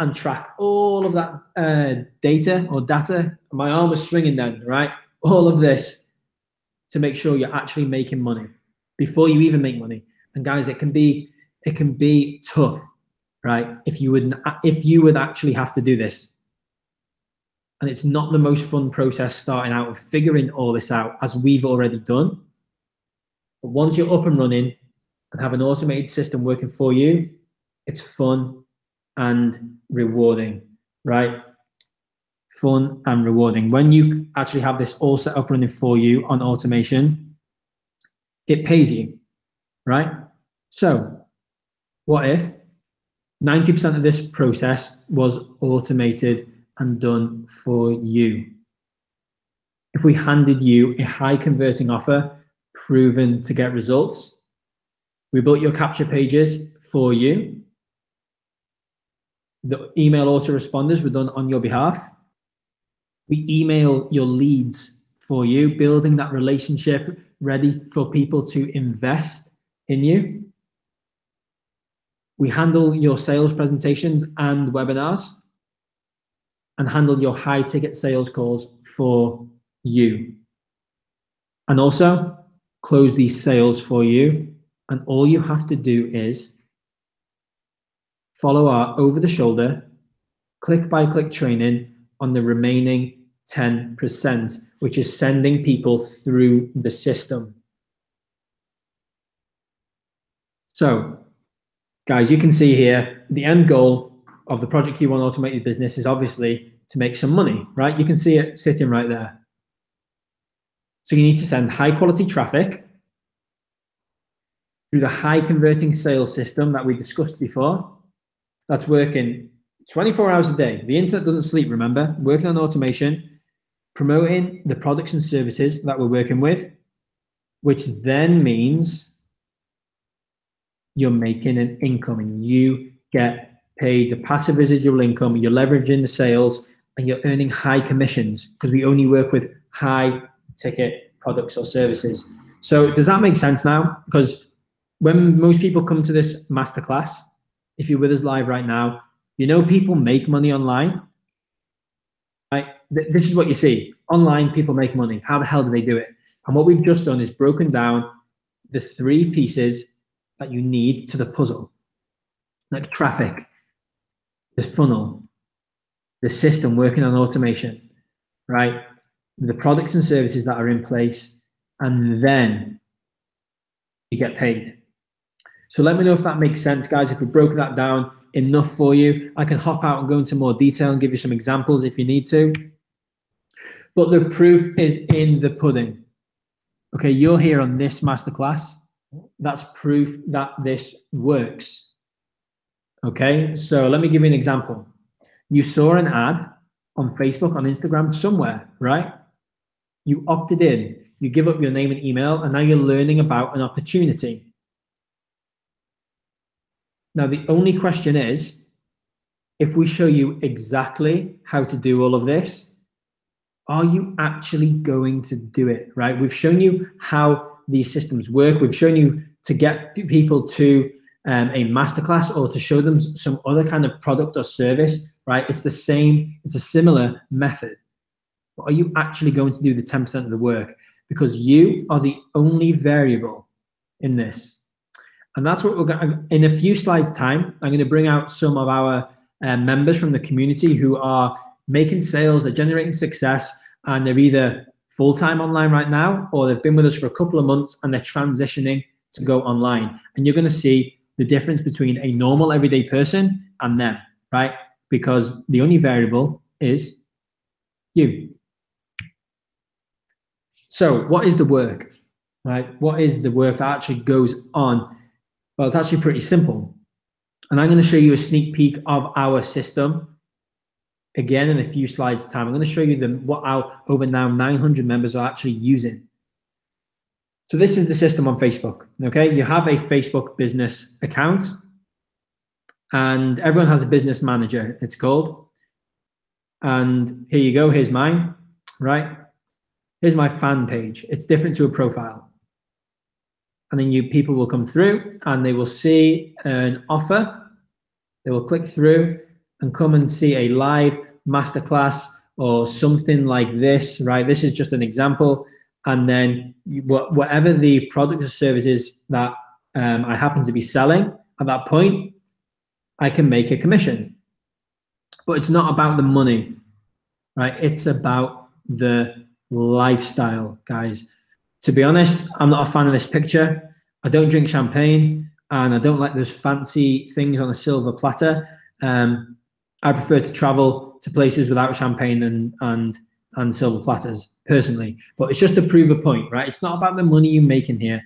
Speaker 1: and track all of that data. My arm was swinging then, right? All of this to make sure you're actually making money before you even make money. And guys, it can be tough, right? If you would actually have to do this. And it's not the most fun process starting out of figuring all this out, as we've already done. But once you're up and running and have an automated system working for you, it's fun and rewarding, right? Fun and rewarding. When you actually have this all set up running for you on automation, it pays you, right? So what if 90% of this process was automated and done for you? If we handed you a high converting offer, proven to get results, we built your capture pages for you, the email autoresponders were done on your behalf, we email your leads for you, building that relationship ready for people to invest in you. We handle your sales presentations and webinars and handle your high ticket sales calls for you. And also close these sales for you. And all you have to do is follow our over-the-shoulder, click-by-click training on the remaining 10%, which is sending people through the system. So, guys, you can see here, the end goal of the Project Q1 Automated Business is obviously to make some money, right? You can see it sitting right there. So you need to send high-quality traffic through the high-converting sales system that we discussed before. That's working 24 hours a day. The internet doesn't sleep, remember? Working on automation, promoting the products and services that we're working with, which then means you're making an income and you get paid the passive residual income, you're leveraging the sales, and you're earning high commissions because we only work with high ticket products or services. So does that make sense now? Because when most people come to this masterclass, if you're with us live right now, you know people make money online. Right? This is what you see. Online, people make money. How the hell do they do it? And what we've just done is broken down the 3 pieces that you need to the puzzle. Like traffic, the funnel, the system working on automation, right? The products and services that are in place, and then you get paid. So let me know if that makes sense, guys. If we broke that down enough for you, I can hop out and go into more detail and give you some examples if you need to. But the proof is in the pudding. Okay, you're here on this masterclass. That's proof that this works. Okay, so let me give you an example. You saw an ad on Facebook, on Instagram, somewhere, right? You opted in, you give up your name and email, and now you're learning about an opportunity. Now, the only question is, if we show you exactly how to do all of this, are you actually going to do it, right? We've shown you how these systems work. We've shown you to get people to a masterclass or to show them some other kind of product or service, right? It's the same, it's a similar method. But are you actually going to do the 10% of the work? Because you are the only variable in this. And that's what we're going to, in a few slides time, I'm going to bring out some of our members from the community who are making sales, they're generating success, and they're either full-time online right now, or they've been with us for a couple of months and they're transitioning to go online. And you're going to see the difference between a normal everyday person and them, right? Because the only variable is you. So what is the work, right? What is the work that actually goes on? Well, it's actually pretty simple. And I'm going to show you a sneak peek of our system again in a few slides time. I'm going to show you what our over now 900 members are actually using. So this is the system on Facebook, okay? You have a Facebook business account and everyone has a business manager, it's called. And here you go, here's mine, right? Here's my fan page. It's different to a profile. And then people will come through and they will see an offer. They will click through and come and see a live masterclass or something like this, right? This is just an example. And then whatever the product or service is that I happen to be selling at that point, I can make a commission. But it's not about the money, right? It's about the lifestyle, guys. To be honest, I'm not a fan of this picture. I don't drink champagne and I don't like those fancy things on a silver platter. I prefer to travel to places without champagne and silver platters, personally. But it's just to prove a point, right? It's not about the money you make in here.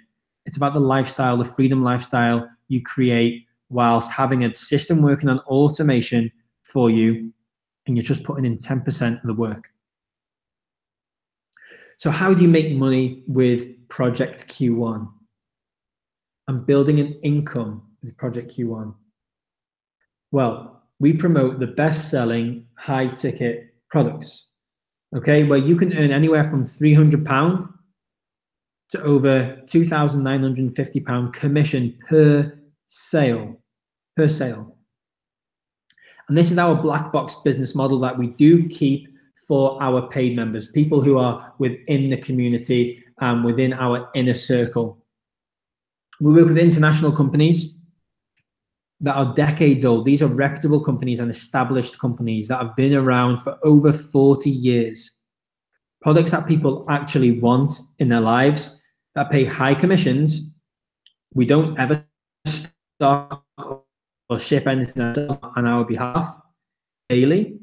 Speaker 1: It's about the lifestyle, the freedom lifestyle you create whilst having a system working on automation for you, and you're just putting in 10% of the work. So how do you make money with Project Q1? I'm building an income with Project Q1. Well, we promote the best-selling high-ticket products, okay, where you can earn anywhere from £300 to over £2,950 commission per sale, And this is our black box business model that we do keep for our paid members, people who are within the community and within our inner circle. We work with international companies that are decades old. These are reputable companies and established companies that have been around for over 40 years. Products that people actually want in their lives, that pay high commissions. We don't ever stock or ship anything on our behalf daily.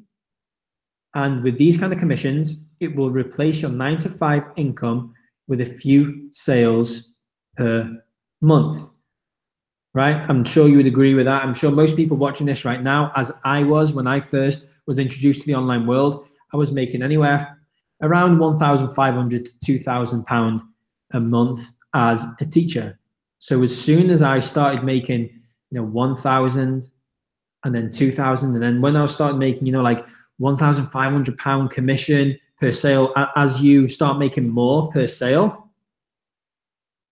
Speaker 1: And with these kind of commissions, it will replace your 9-to-5 income with a few sales per month, right? I'm sure you would agree with that. I'm sure most people watching this right now, as I was when I first was introduced to the online world, I was making anywhere around £1,500 to £2,000 a month as a teacher. So as soon as I started making, 1,000 and then 2,000, and then when I started making, like £1,500 commission per sale, as you start making more per sale,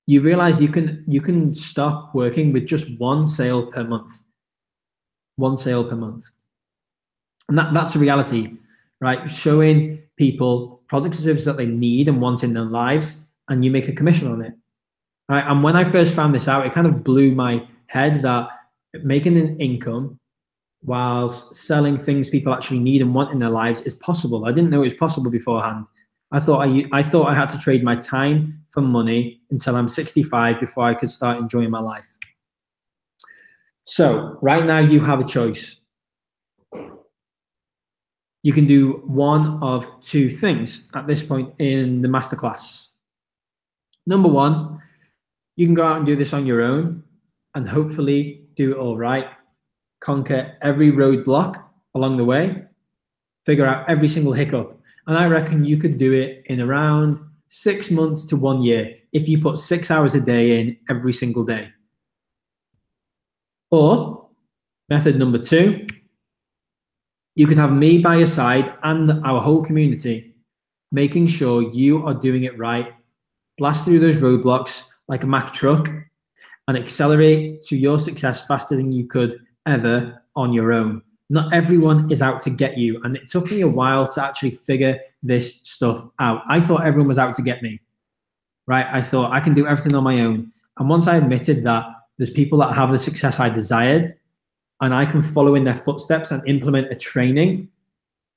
Speaker 1: you realize you can stop working with just one sale per month. One sale per month. And that's a reality, right? Showing people products and services that they need and want in their lives, and you make a commission on it. Right? And when I first found this out, it kind of blew my head that making an income whilst selling things people actually need and want in their lives is possible. I didn't know it was possible beforehand. I thought I had to trade my time for money until I'm 65 before I could start enjoying my life. So right now you have a choice. You can do one of two things at this point in the masterclass. Number one, you can go out and do this on your own and hopefully do it all right. Conquer every roadblock along the way, figure out every single hiccup. And I reckon you could do it in around 6 months to 1 year if you put 6 hours a day in every single day. Or method number two, you could have me by your side and our whole community, making sure you are doing it right, blast through those roadblocks like a Mack truck, and accelerate to your success faster than you could ever on your own. Not everyone is out to get you, and it took me a while to actually figure this stuff out. I thought everyone was out to get me, right? I thought I can do everything on my own. And once I admitted that there's people that have the success I desired, and I can follow in their footsteps and implement a training,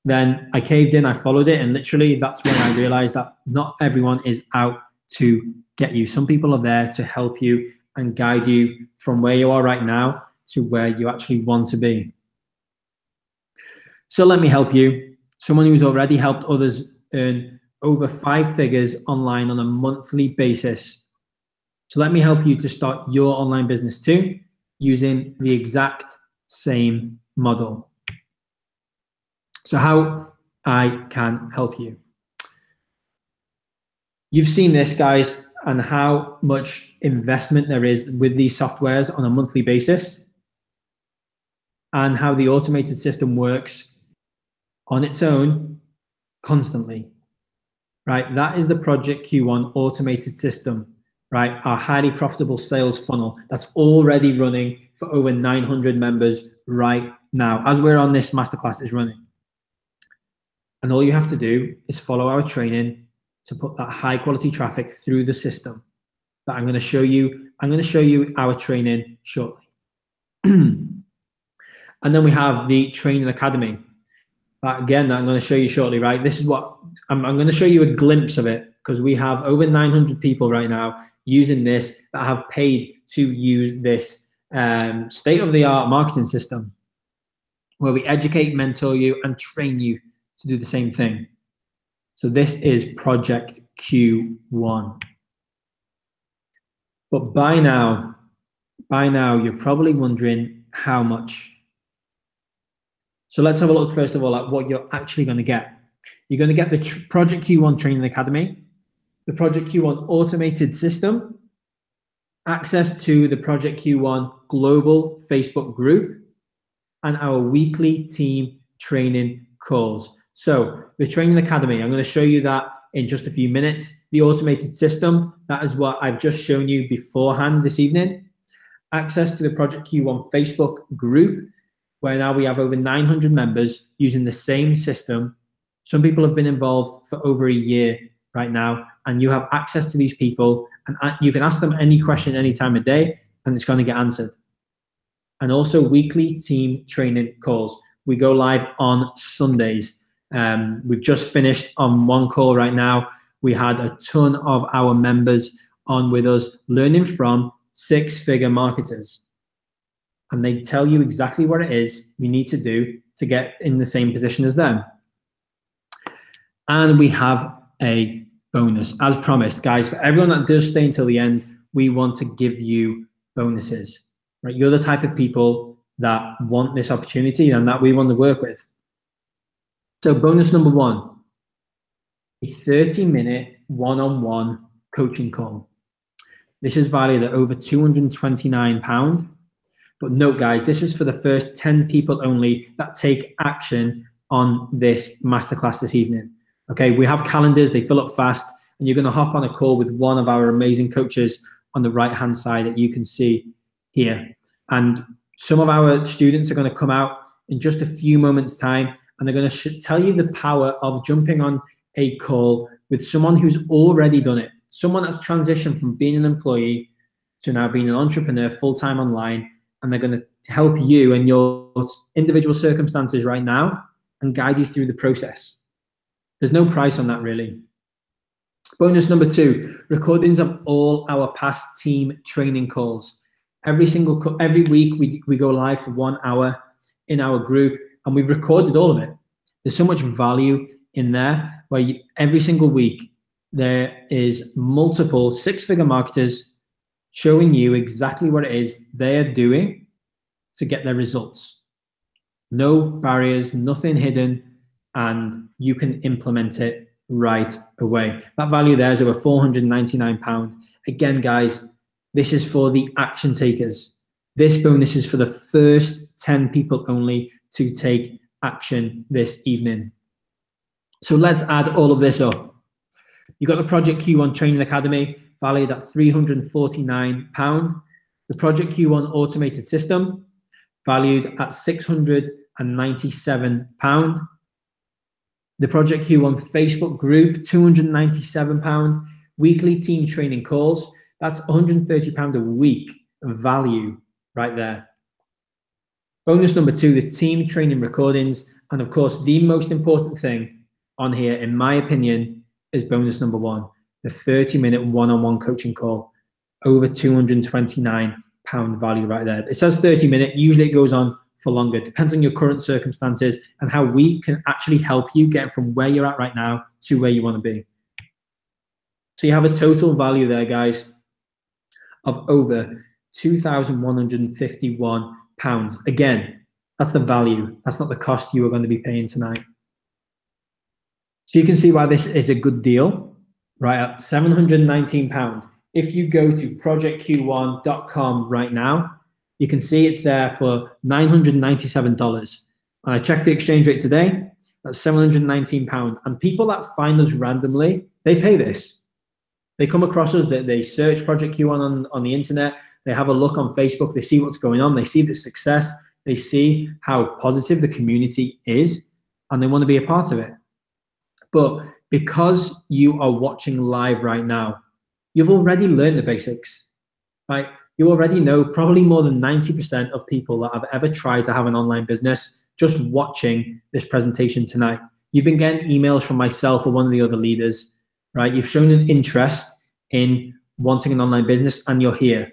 Speaker 1: then I caved in, I followed it, and literally that's when I realized that not everyone is out to get you. Some people are there to help you and guide you from where you are right now to where you actually want to be. So let me help you. Someone who's already helped others earn over 5 figures online on a monthly basis. So let me help you to start your online business too, using the exact same model. So how I can help you. You've seen this, guys, and how much investment there is with these softwares on a monthly basis, and how the automated system works on its own constantly, right? That is the Project Q1 automated system, right? Our highly profitable sales funnel that's already running for over 900 members right now. As we're on this masterclass, is running. And all you have to do is follow our training to put that high quality traffic through the system that I'm going to show you. I'm going to show you our training shortly. And then we have the Training Academy. Again, I'm going to show you shortly, right? This is what I'm going to show you a glimpse of it, because we have over 900 people right now using this that have paid to use this state-of-the-art marketing system, where we educate, mentor you, and train you to do the same thing. So this is Project Q1. But by now, you're probably wondering how much. So let's have a look first of all at what you're actually going to get. You're going to get the Project Q1 Training Academy, the Project Q1 automated system, access to the Project Q1 global Facebook group, and our weekly team training calls. So the Training Academy, I'm going to show you that in just a few minutes. The automated system, that is what I've just shown you beforehand this evening. Access to the Project Q1 Facebook group, where now we have over 900 members using the same system. Some people have been involved for over a year right now, and you have access to these people, and you can ask them any question any time of day, and it's going to get answered. And also weekly team training calls. We go live on Sundays. We've just finished on one call right now. We had a ton of our members on with us learning from 6-figure marketers. And they tell you exactly what it is you need to do to get in the same position as them. And we have a bonus, as promised, guys. For everyone that does stay until the end, we want to give you bonuses, right? You're the type of people that want this opportunity and that we want to work with. So bonus number 1, a 30-minute one-on-one coaching call. This is valued at over £229. But note, guys, this is for the first 10 people only that take action on this masterclass this evening. Okay, we have calendars, they fill up fast, and you're going to hop on a call with one of our amazing coaches on the right-hand side that you can see here. And some of our students are going to come out in just a few moments' time, and they're going to tell you the power of jumping on a call with someone who's already done it, someone that's transitioned from being an employee to now being an entrepreneur full-time online. And they're going to help you in your individual circumstances right now and guide you through the process. There's no price on that, really. Bonus number 2, recordings of all our past team training calls. Every week we go live for 1 hour in our group, and we've recorded all of it. There's so much value in there where every single week there is multiple six-figure marketers showing you exactly what it is they're doing to get their results. No barriers, nothing hidden, and you can implement it right away. That value there is over £499. Again, guys, this is for the action takers. This bonus is for the first 10 people only to take action this evening. So let's add all of this up. You've got the Project Q1 Training Academy, valued at £349. The Project Q1 Automated System, valued at £697. The Project Q1 Facebook group, £297. Weekly team training calls, that's £130 a week value right there. Bonus number 2, the team training recordings. And of course, the most important thing on here, in my opinion, is bonus number 1, the 30-minute one-on-one coaching call, over £229 value right there. It says 30-minute, usually it goes on for longer. Depends on your current circumstances and how we can actually help you get from where you're at right now to where you want to be. So you have a total value there, guys, of over £2,151. Again, that's the value. That's not the cost you are going to be paying tonight. So you can see why this is a good deal, right? At £719. If you go to projectq1.com right now, you can see it's there for $997. And I checked the exchange rate today, that's £719. And people that find us randomly, they pay this. They come across us, they search Project Q1 on the internet, they have a look on Facebook, they see what's going on, they see the success, they see how positive the community is, and they want to be a part of it. But because you are watching live right now, you've already learned the basics, right? You already know probably more than 90% of people that have ever tried to have an online business just watching this presentation tonight. You've been getting emails from myself or one of the other leaders, right? You've shown an interest in wanting an online business and you're here.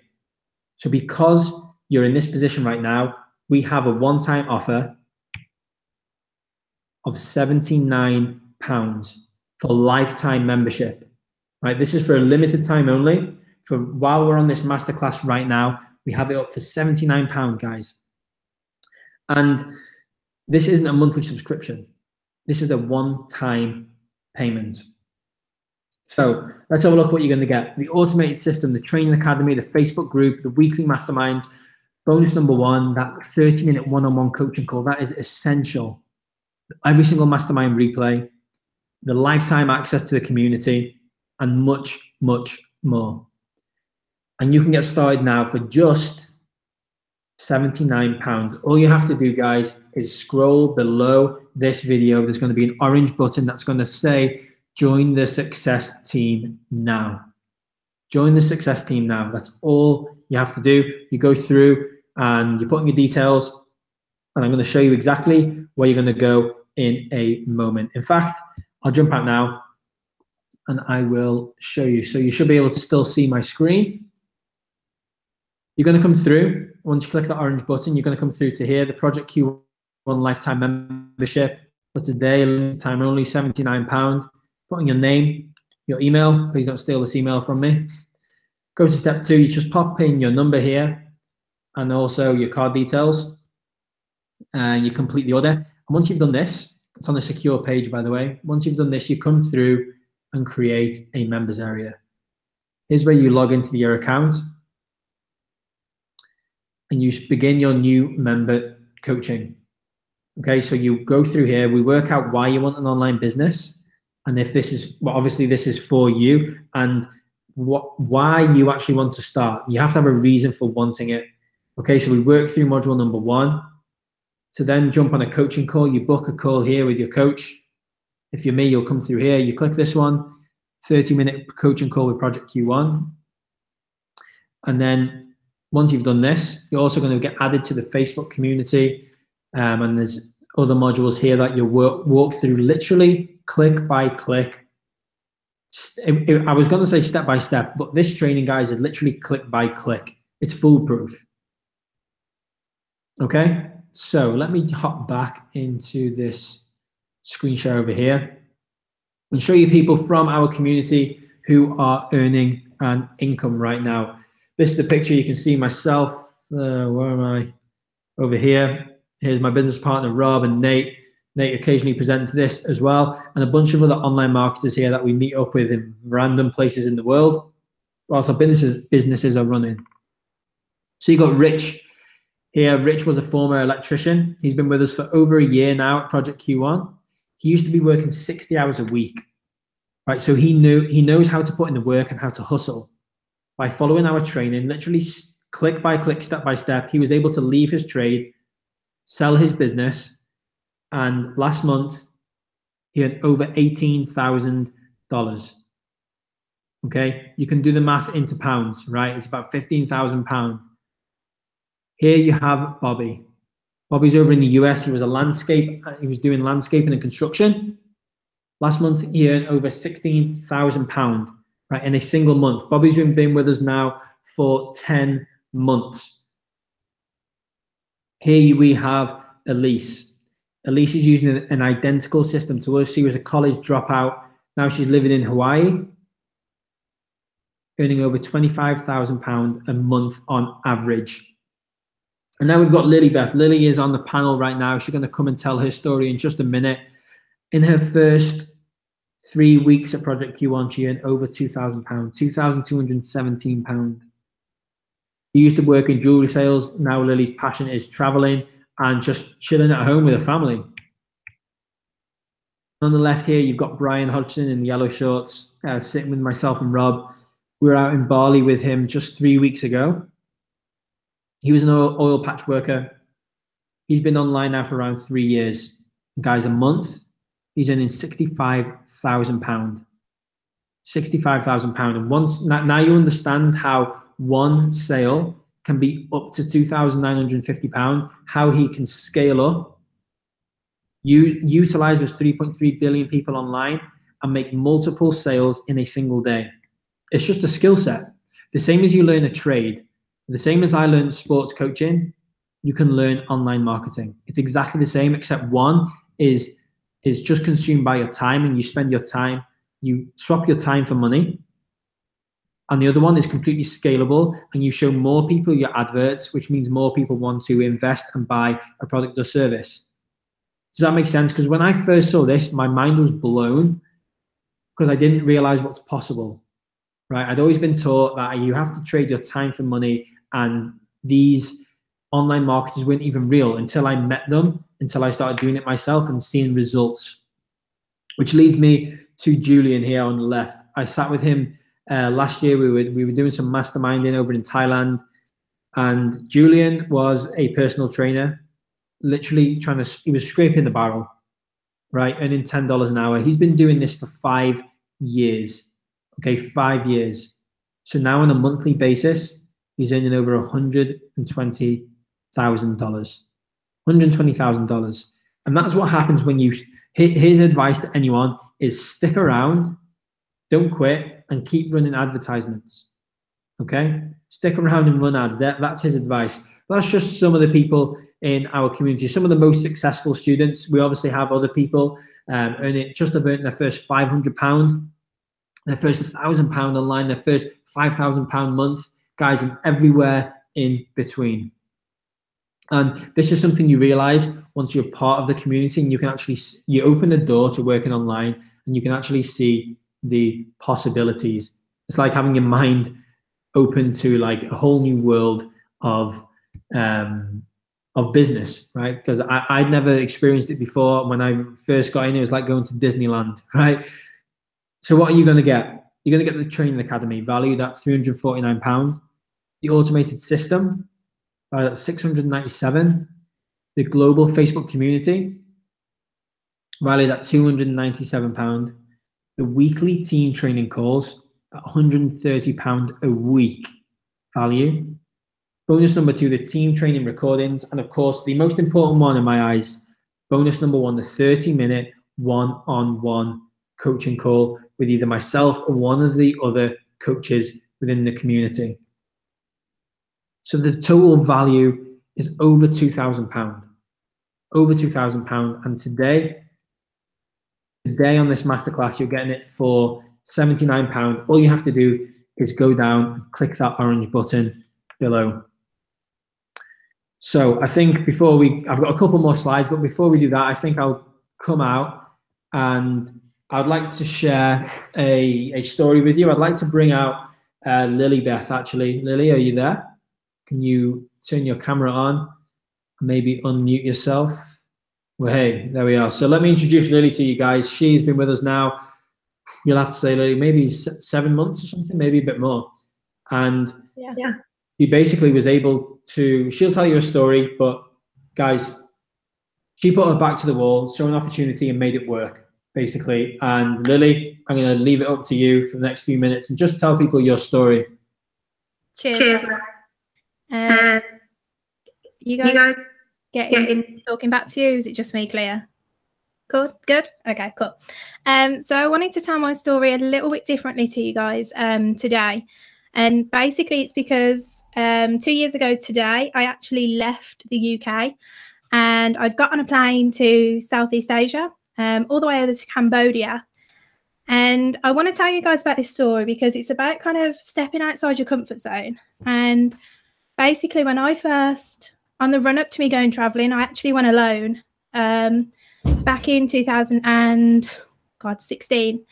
Speaker 1: So because you're in this position right now, we have a one-time offer of £79 for lifetime membership, right? This is for a limited time only. For while we're on this masterclass right now, we have it up for £79, guys. And this isn't a monthly subscription. This is a one-time payment. So let's have a look what you're going to get. The automated system, the training academy, the Facebook group, the weekly mastermind. Bonus number 1, that 30-minute one-on-one coaching call, that is essential. Every single mastermind replay, the lifetime access to the community, and much, much more. And you can get started now for just £79. All you have to do, guys, is scroll below this video. There's going to be an orange button that's going to say, join the success team now. Join the success team now. That's all you have to do. You go through and you put in your details, and I'm going to show you exactly where you're going to go in a moment. In fact, I'll jump out now and I will show you. So you should be able to still see my screen. You're going to come through. Once you click the orange button, you're going to come through to here, the Project Q1 lifetime membership. For today, limited time only, £79. Put in your name, your email. Please don't steal this email from me. Go to step 2. You just pop in your number here and also your card details. And you complete the order. And once you've done this, it's on a secure page, by the way. Once you've done this, you come through and create a members area. Here's where you log into your account and you begin your new member coaching. Okay, so you go through here. We work out why you want an online business, and if this is, well, obviously this is for you, and why you actually want to start. You have to have a reason for wanting it. Okay, so we work through module number 1. To then jump on a coaching call, you book a call here with your coach. If you're me, you'll come through here. You click this one, 30-minute coaching call with Project Q1. And then once you've done this, you're also going to get added to the Facebook community. And there's other modules here that you'll walk through literally click by click. I was going to say step by step, but this training, guys, is literally click by click. It's foolproof. Okay? So let me hop back into this screen share over here. and show you people from our community who are earning an income right now. This is the picture. You can see myself. Where am I? Over here. Here's my business partner, Rob, and Nate. Nate occasionally presents this as well, and a bunch of other online marketers here that we meet up with in random places in the world whilst our businesses are running. So you got Rich here. Rich was a former electrician. He's been with us for over a year now at Project Q1. He used to be working 60 hours a week, right? So he knows how to put in the work and how to hustle. By following our training, literally click by click, step by step, he was able to leave his trade, sell his business, and last month he had over $18,000. Okay, you can do the math into pounds, right? It's about £15,000. Here you have Bobby. Bobby's over in the US. He was doing landscaping and construction. Last month he earned over £16,000, right, in a single month. Bobby's been with us now for 10 months. Here we have Elise. Elise is using an identical system to us. She was a college dropout. Now she's living in Hawaii, earning over £25,000 a month on average. And now we've got Lily Beth. Lily is on the panel right now. She's going to come and tell her story in just a minute. In her first 3 weeks at Project Q1, she earned over £2,000, £2,217. She used to work in jewelry sales. Now Lily's passion is traveling and just chilling at home with her family. On the left here, you've got Brian Hodgson in yellow shorts, sitting with myself and Rob. We were out in Bali with him just 3 weeks ago. He was an oil patch worker. He's been online now for around 3 years. Guys, a month, he's earning £65,000. £65,000. And now you understand how one sale can be up to £2,950, how he can scale up, utilize those 3.3 billion people online and make multiple sales in a single day. It's just a skill set. The same as you learn a trade, the same as I learned sports coaching, you can learn online marketing. It's exactly the same, except one is just consumed by your time, and you spend your time, you swap your time for money. And the other one is completely scalable, and you show more people your adverts, which means more people want to invest and buy a product or service. Does that make sense? Because when I first saw this, my mind was blown because I didn't realize what's possible, right? I'd always been taught that you have to trade your time for money, and these online marketers weren't even real until I met them, until I started doing it myself and seeing results. Which leads me to Julian here on the left. I sat with him last year. We were doing some masterminding over in Thailand, and Julian was a personal trainer, literally he was scraping the barrel, right, earning $10 an hour. He's been doing this for 5 years, okay, 5 years. So now on a monthly basis, he's earning over $120,000, $120,000. And that's what happens when his advice to anyone is stick around, don't quit, and keep running advertisements. Okay? Stick around and run ads. That's his advice. That's just some of the people in our community, some of the most successful students. We obviously have other people earning their first £500, their first £1,000 online, their first £5,000 month, guys, and everywhere in between. And this is something you realize once you're part of the community, and you open the door to working online, and you can actually see the possibilities. It's like having your mind open to like a whole new world of business, right? Because I'd never experienced it before. When I first got in, it was like going to Disneyland, right? So what are you going to get? You're going to get the training academy, valued at £349. The automated system, valued at $697. The global Facebook community, valued at £297. The weekly team training calls at £130 a week value. Bonus number 2, the team training recordings. And of course, the most important one in my eyes, bonus number 1, the 30-minute one-on-one coaching call with either myself or one of the other coaches within the community. So the total value is over £2,000, over £2,000. And today, today on this masterclass, you're getting it for £79. All you have to do is go down and click that orange button below. So I think I've got a couple more slides, but before we do that, I think I'll come out and I'd like to share a story with you. I'd like to bring out Lily Beth, actually. Lily, are you there? Can you turn your camera on? Maybe unmute yourself. Well, hey, there we are. So let me introduce Lily to you guys. She's been with us now, you'll have to say, Lily, maybe 7 months or something, maybe a bit more. And she basically was able to, she'll tell you a story, but guys, she put her back to the wall, saw an opportunity and made it work, basically. And Lily, I'm going to leave it up to you for the next few minutes and just tell people your story.
Speaker 3: Cheers. You guys getting talking back to you? Is it just me, Clea? Cool. Good. Okay, cool. So I wanted to tell my story a little bit differently to you guys today. And basically it's because 2 years ago today, I actually left the UK and I'd got on a plane to Southeast Asia, all the way over to Cambodia. And I want to tell you guys about this story because it's about kind of stepping outside your comfort zone. And basically when I first, on the run up to me going traveling, I actually went alone back in 2016.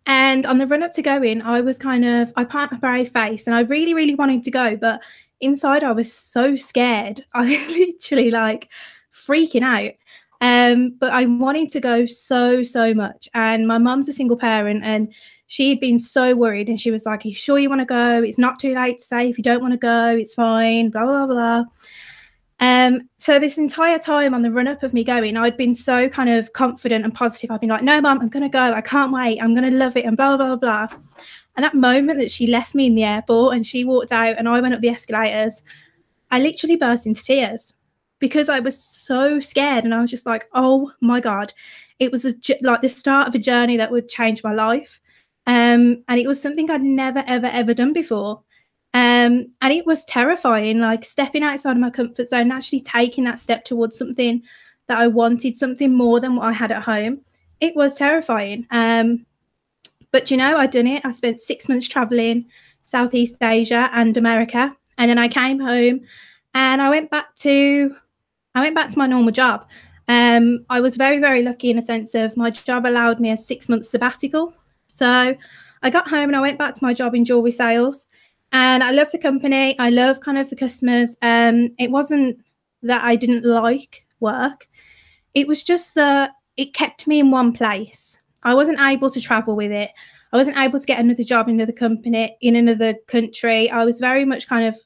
Speaker 3: And on the run up to going, I was I put on a brave face and I really, really wanted to go. But inside I was so scared. I was literally like freaking out. But I wanted to go so much. And my mum's a single parent and she'd been so worried. And she was like, are you sure you want to go? It's not too late to say if you don't want to go, it's fine, blah, blah, blah. So this entire time on the run up of me going, I'd been so kind of confident and positive. I'd been like, no, Mum, I'm going to go. I can't wait. I'm going to love it and blah, blah, blah. And that moment that she left me in the airport and she walked out and I went up the escalators, I literally burst into tears because I was so scared. And I was just like, oh my God, it was like the start of a journey that would change my life. And it was something I'd never, ever done before. And it was terrifying, like stepping outside of my comfort zone, actually taking that step towards something that I wanted, something more than what I had at home. It was terrifying. But, you know, I'd done it. I spent 6 months traveling Southeast Asia and America. And then I came home and I went back to my normal job. I was very, very lucky in a sense of my job allowed me a 6 month sabbatical. So I got home and I went back to my job in jewelry sales. And I love the company. I love kind of the customers. It wasn't that I didn't like work. It was just that it kept me in one place. I wasn't able to travel with it. I wasn't able to get another job in another company, in another country. I was very much kind of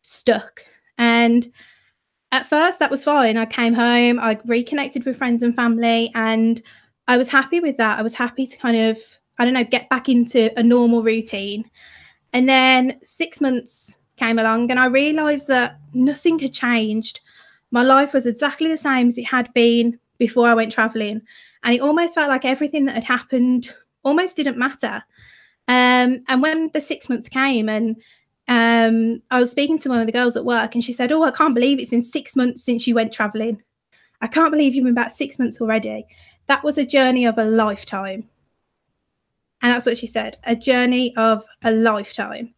Speaker 3: stuck. And at first that was fine. I came home, I reconnected with friends and family, and I was happy with that. I was happy to kind of, I don't know, get back into a normal routine. And then 6 months came along and I realised that nothing had changed. My life was exactly the same as it had been before I went travelling. And it almost felt like everything that had happened almost didn't matter. And when the 6 months came and I was speaking to one of the girls at work and she said, oh, I can't believe it's been 6 months since you went travelling. I can't believe you've been back 6 months already. That was a journey of a lifetime. And that's what she said, a journey of a lifetime.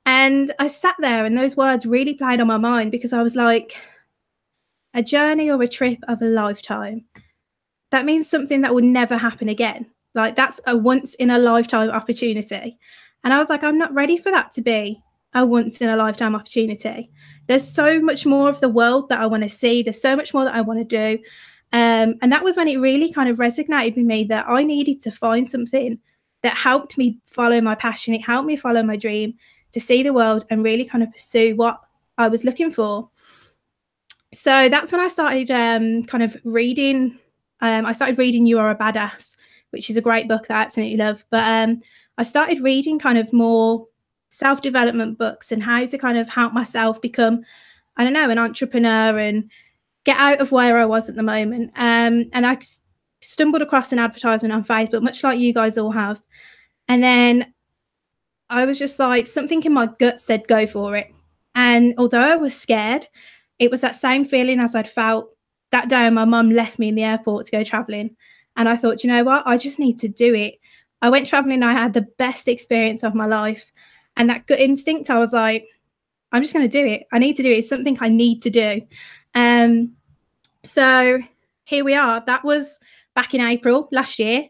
Speaker 3: And I sat there and those words really played on my mind because I was like, a journey or a trip of a lifetime. That means something that will never happen again. Like that's a once in a lifetime opportunity. And I was like, I'm not ready for that to be a once in a lifetime opportunity. There's so much more of the world that I want to see. There's so much more that I want to do. And that was when it really kind of resonated with me that I needed to find something that helped me follow my passion. It helped me follow my dream to see the world and really kind of pursue what I was looking for. So that's when I started kind of reading. I started reading You Are a Badass, which is a great book that I absolutely love. But I started reading kind of more self-development books and how to kind of help myself become, I don't know, an entrepreneur and get out of where I was at the moment. And I stumbled across an advertisement on Facebook, much like you guys all have. And then I was just like, something in my gut said, go for it. And although I was scared, it was that same feeling as I'd felt that day when my mum left me in the airport to go traveling. And I thought, you know what, I just need to do it. I went traveling. I had the best experience of my life. And that gut instinct, I was like, I'm just going to do it. I need to do it. It's something I need to do. So here we are. That was back in April last year.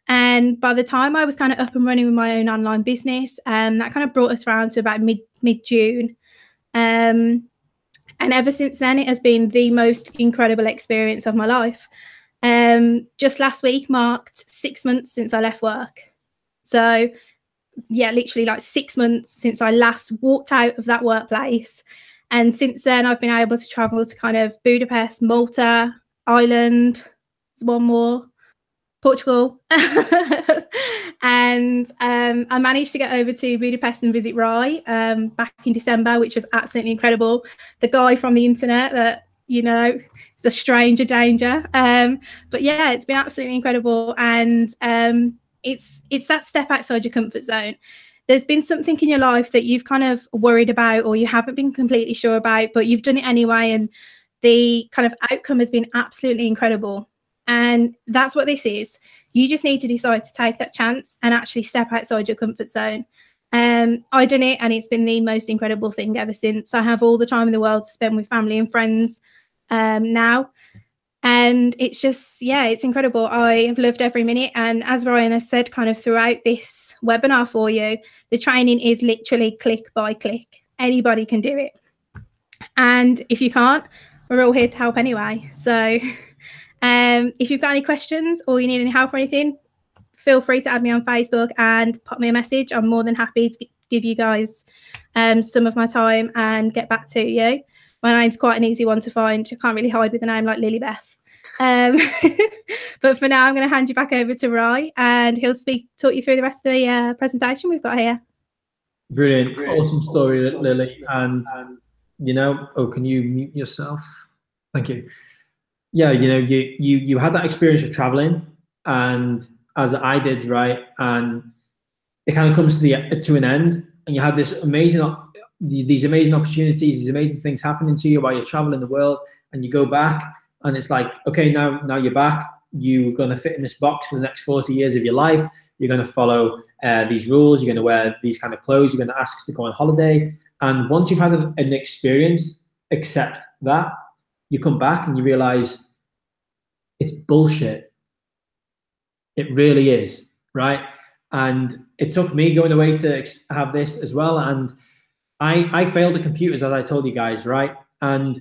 Speaker 3: And by the time I was kind of up and running with my own online business, that kind of brought us around to about mid-June. And ever since then, it has been the most incredible experience of my life. Just last week marked 6 months since I left work. So yeah, literally like 6 months since I last walked out of that workplace. And since then, I've been able to travel to kind of Budapest, Malta, Ireland, there's one more, Portugal. And I managed to get over to Budapest and visit Rai back in December, which was absolutely incredible. The guy from the internet that, you know, is a stranger danger. But yeah, it's been absolutely incredible. And it's that step outside your comfort zone. There's been something in your life that you've kind of worried about or you haven't been completely sure about, but you've done it anyway. And the kind of outcome has been absolutely incredible. And that's what this is. You just need to decide to take that chance and actually step outside your comfort zone. I've done it and it's been the most incredible thing ever since. I have all the time in the world to spend with family and friends now. And it's just, yeah, it's incredible. I have loved every minute. And as Ryan has said kind of throughout this webinar for you, the training is literally click by click. Anybody can do it. And if you can't, we're all here to help anyway. So if you've got any questions or you need any help or anything, feel free to add me on Facebook and pop me a message. I'm more than happy to give you guys some of my time and get back to you. My name's quite an easy one to find. You can't really hide with a name like Lilybeth. But for now, I'm going to hand you back over to Rai and he'll talk you through the rest of the presentation we've got here.
Speaker 1: Brilliant. Awesome story, Lily. And, you know, can you mute yourself? Thank you. Yeah, you know, you had that experience of traveling, and as I did, right? And it kind of comes to an end, and you had this these amazing opportunities, these amazing things happening to you while you're traveling the world, and you go back, and it's like, okay, now you're back. You're going to fit in this box for the next 40 years of your life. You're going to follow these rules. You're going to wear these kind of clothes. You're going to ask to go on holiday. And once you've had an experience, accept that. You come back and you realize it's bullshit. It really is, right? And it took me going away to have this as well. And I failed at computers, as I told you guys, right? And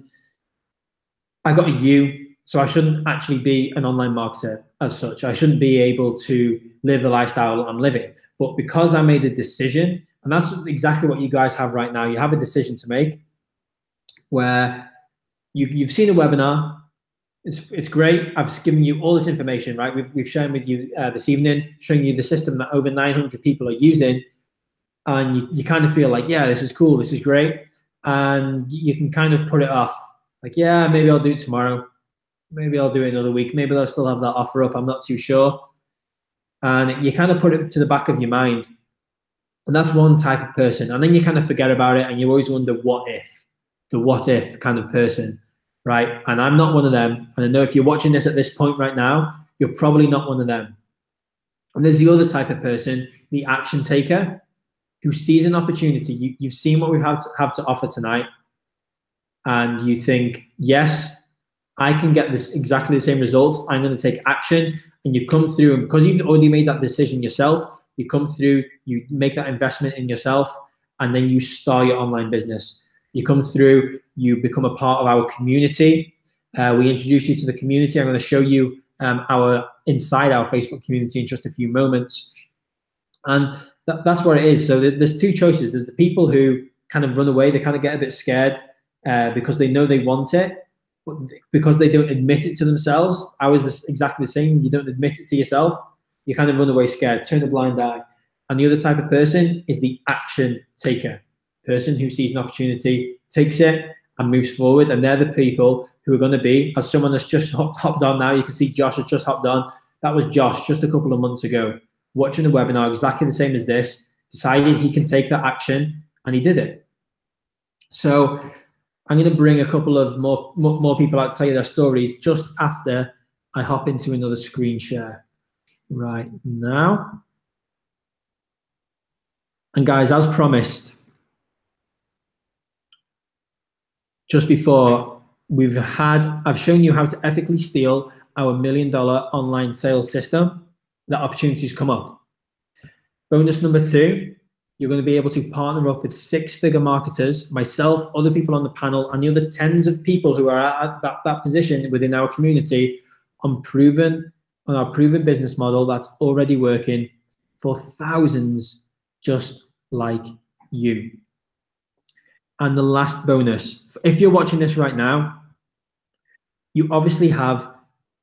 Speaker 1: I got a U, so I shouldn't actually be an online marketer as such. I shouldn't be able to live the lifestyle I'm living. But because I made a decision, and that's exactly what you guys have right now. You have a decision to make where you've seen a webinar. It's great. I've given you all this information, right? We've shown with you this evening, showing you the system that over 900 people are using. And you kind of feel like, yeah, this is cool. This is great. And you can kind of put it off. Like, yeah, maybe I'll do it tomorrow. Maybe I'll do it another week. Maybe I'll still have that offer up. I'm not too sure. And you kind of put it to the back of your mind. And that's one type of person. And then you kind of forget about it and you always wonder, what if? The what if kind of person, right? And I'm not one of them. And I know if you're watching this at this point right now, you're probably not one of them. And there's the other type of person, the action taker, who sees an opportunity. You've seen what we have to offer tonight. And you think, yes, I can get this exactly the same results. I'm going to take action. And you come through, and because you've already made that decision yourself, you come through, you make that investment in yourself, and then you start your online business. You come through, you become a part of our community. We introduce you to the community. I'm going to show you inside our Facebook community in just a few moments. And that's what it is. So there's two choices. There's the people who kind of run away. They kind of get a bit scared because they know they want it, but because they don't admit it to themselves. I was exactly the same. You don't admit it to yourself, you kind of run away scared, turn a blind eye. And the other type of person is the action taker, person who sees an opportunity, takes it and moves forward. And they're the people who are going to be, as someone that's just hopped on now, you can see Josh has just hopped on. That was Josh just a couple of months ago, watching a webinar exactly the same as this, decided he can take that action, and he did it. So I'm going to bring a couple of more people out to tell you their stories just after I hop into another screen share right now. And guys, as promised, just before I've shown you how to ethically steal our $1 million online sales system. That opportunities come up. Bonus number 2, you're going to be able to partner up with 6-figure marketers, myself, other people on the panel, and the other tens of people who are at that position within our community on our proven business model that's already working for thousands just like you. And the last bonus, if you're watching this right now, you obviously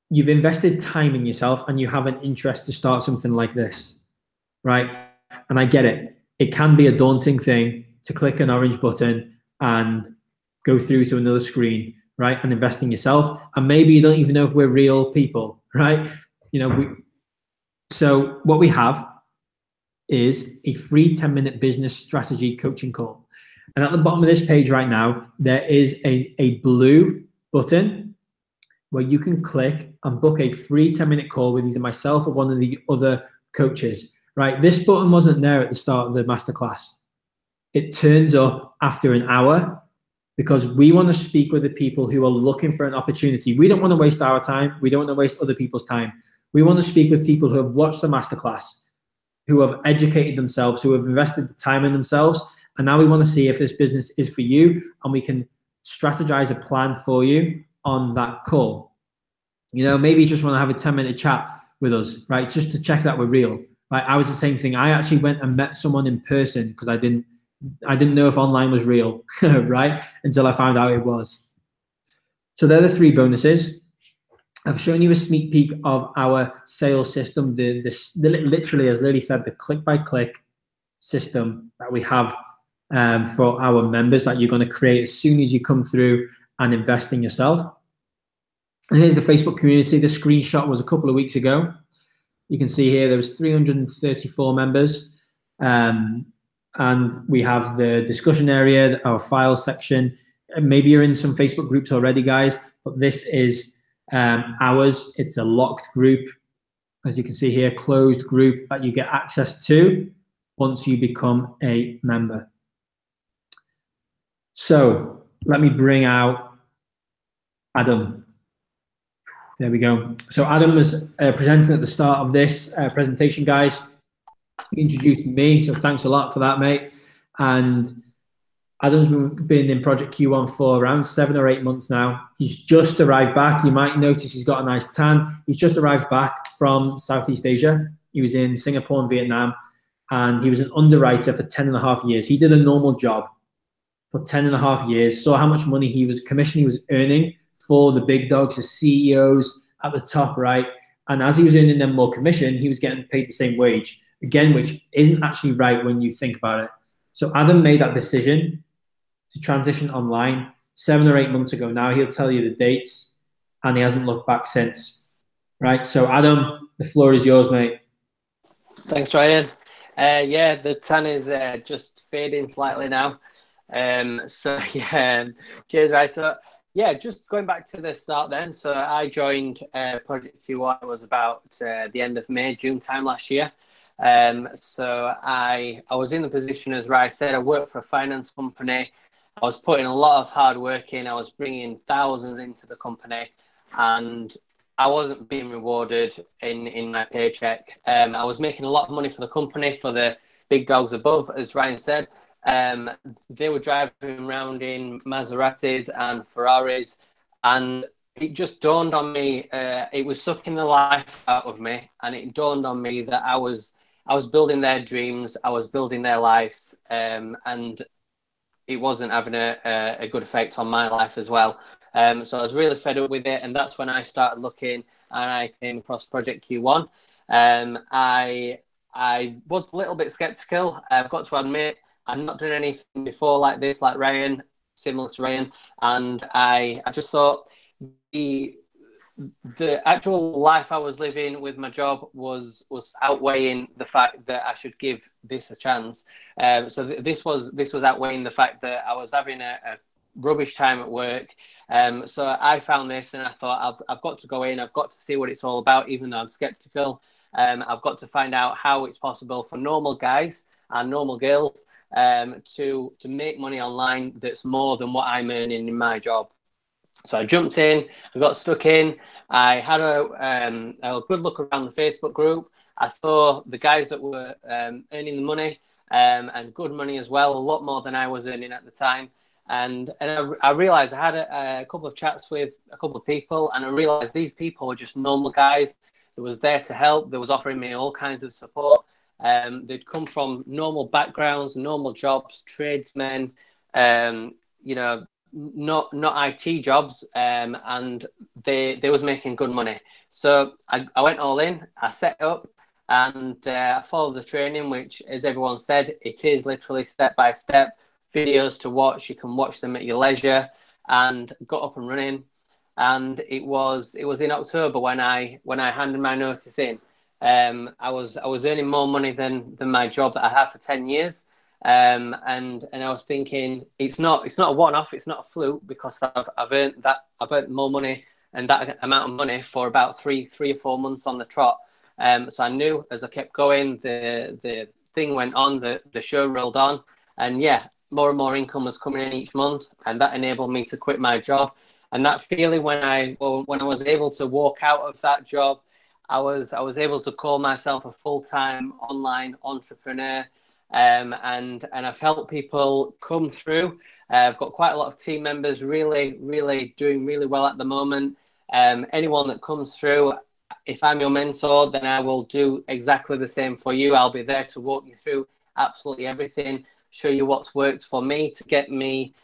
Speaker 1: you've invested time in yourself and you have an interest to start something like this, right? And I get it. It can be a daunting thing to click an orange button and go through to another screen, right? And invest in yourself. And maybe you don't even know if we're real people, right? So what we have is a free 10-minute business strategy coaching call. And at the bottom of this page right now, there is a blue button where you can click and book a free 10-minute call with either myself or one of the other coaches, right? This button wasn't there at the start of the masterclass. It turns up after an hour because we want to speak with the people who are looking for an opportunity. We don't want to waste our time. We don't want to waste other people's time. We want to speak with people who have watched the masterclass, who have educated themselves, who have invested the time in themselves. And now we want to see if this business is for you, and we can strategize a plan for you on that call. Maybe you just want to have a 10-minute chat with us, right? Just to check that we're real, right? I was the same thing. I actually went and met someone in person because I didn't know if online was real, right? Until I found out it was. So they're the 3 bonuses. I've shown you a sneak peek of our sales system. Literally, as Lily said, the click-by-click system that we have for our members that you're going to create as soon as you come through and invest in yourself. And here's the Facebook community. The screenshot was a couple of weeks ago. You can see here there was 334 members. And we have the discussion area, our file section. Maybe you're in some Facebook groups already, guys, but this is ours. It's a locked group. As you can see here, closed group that you get access to once you become a member. So let me bring out Adam. There we go. So Adam was presenting at the start of this presentation, guys. He introduced me, so thanks a lot for that, mate. And Adam's been in Project Q1 for around 7 or 8 months now. He's just arrived back. You might notice he's got a nice tan. He's just arrived back from Southeast Asia. He was in Singapore and Vietnam, and he was an underwriter for 10.5 years. He did a normal job for 10.5 years, saw how much money commission he was earning for the big dogs, the CEOs at the top, right? And as he was earning them more commission, he was getting paid the same wage, again, which isn't actually right when you think about it. So Adam made that decision to transition online 7 or 8 months ago. Now he'll tell you the dates, and he hasn't looked back since, right? So Adam, the floor is yours, mate.
Speaker 2: Thanks, Ryan. Yeah, the tan is just fading slightly now. So yeah, cheers, right? So yeah, just going back to the start then. So I joined Project Q1 was about the end of May, June time last year. So I was in the position, as Rai said, I worked for a finance company. I was putting a lot of hard work in. I was bringing thousands into the company, and I wasn't being rewarded in my paycheck. I was making a lot of money for the company, for the big dogs above, as Ryan said. They were driving around in Maseratis and Ferraris, and it just dawned on me, it was sucking the life out of me, and it dawned on me that I was building their dreams, I was building their lives, and it wasn't having a good effect on my life as well. So I was really fed up with it, and that's when I started looking, and I came across Project Q1. I was a little bit skeptical, I've got to admit. I've not done anything before like this, like Ryan, similar to Ryan, and I just thought the actual life I was living with my job was outweighing the fact that I should give this a chance. So this was outweighing the fact that I was having a rubbish time at work. So I found this and I thought I've got to go in. I've got to see what it's all about, even though I'm skeptical. I've got to find out how it's possible for normal guys and normal girls to make money online that's more than what I'm earning in my job. So I jumped in, I got stuck in. I had a good look around the Facebook group. I saw the guys that were earning the money and good money as well, a lot more than I was earning at the time. And I realized I had a couple of chats with a couple of people, and I realized these people were just normal guys that was there to help. They was offering me all kinds of support. They'd come from normal backgrounds, normal jobs, tradesmen, you know, not IT jobs, and they was making good money. So I went all in. I set up and I followed the training, which, as everyone said, it is literally step by step videos to watch. You can watch them at your leisure, and got up and running. And it was in October when I handed my notice in. I was earning more money than my job that I had for 10 years. And I was thinking, it's not a one-off, it's not a fluke, because I've earned more money and that amount of money for about three or 4 months on the trot. So I knew as I kept going, the thing went on, the show rolled on, and yeah, more and more income was coming in each month, and that enabled me to quit my job. And that feeling when I was able to walk out of that job, I was able to call myself a full-time online entrepreneur. And I've helped people come through. I've got quite a lot of team members really doing really well at the moment. Anyone that comes through, if I'm your mentor, then I will do exactly the same for you. I'll be there to walk you through absolutely everything, show you what's worked for me to get me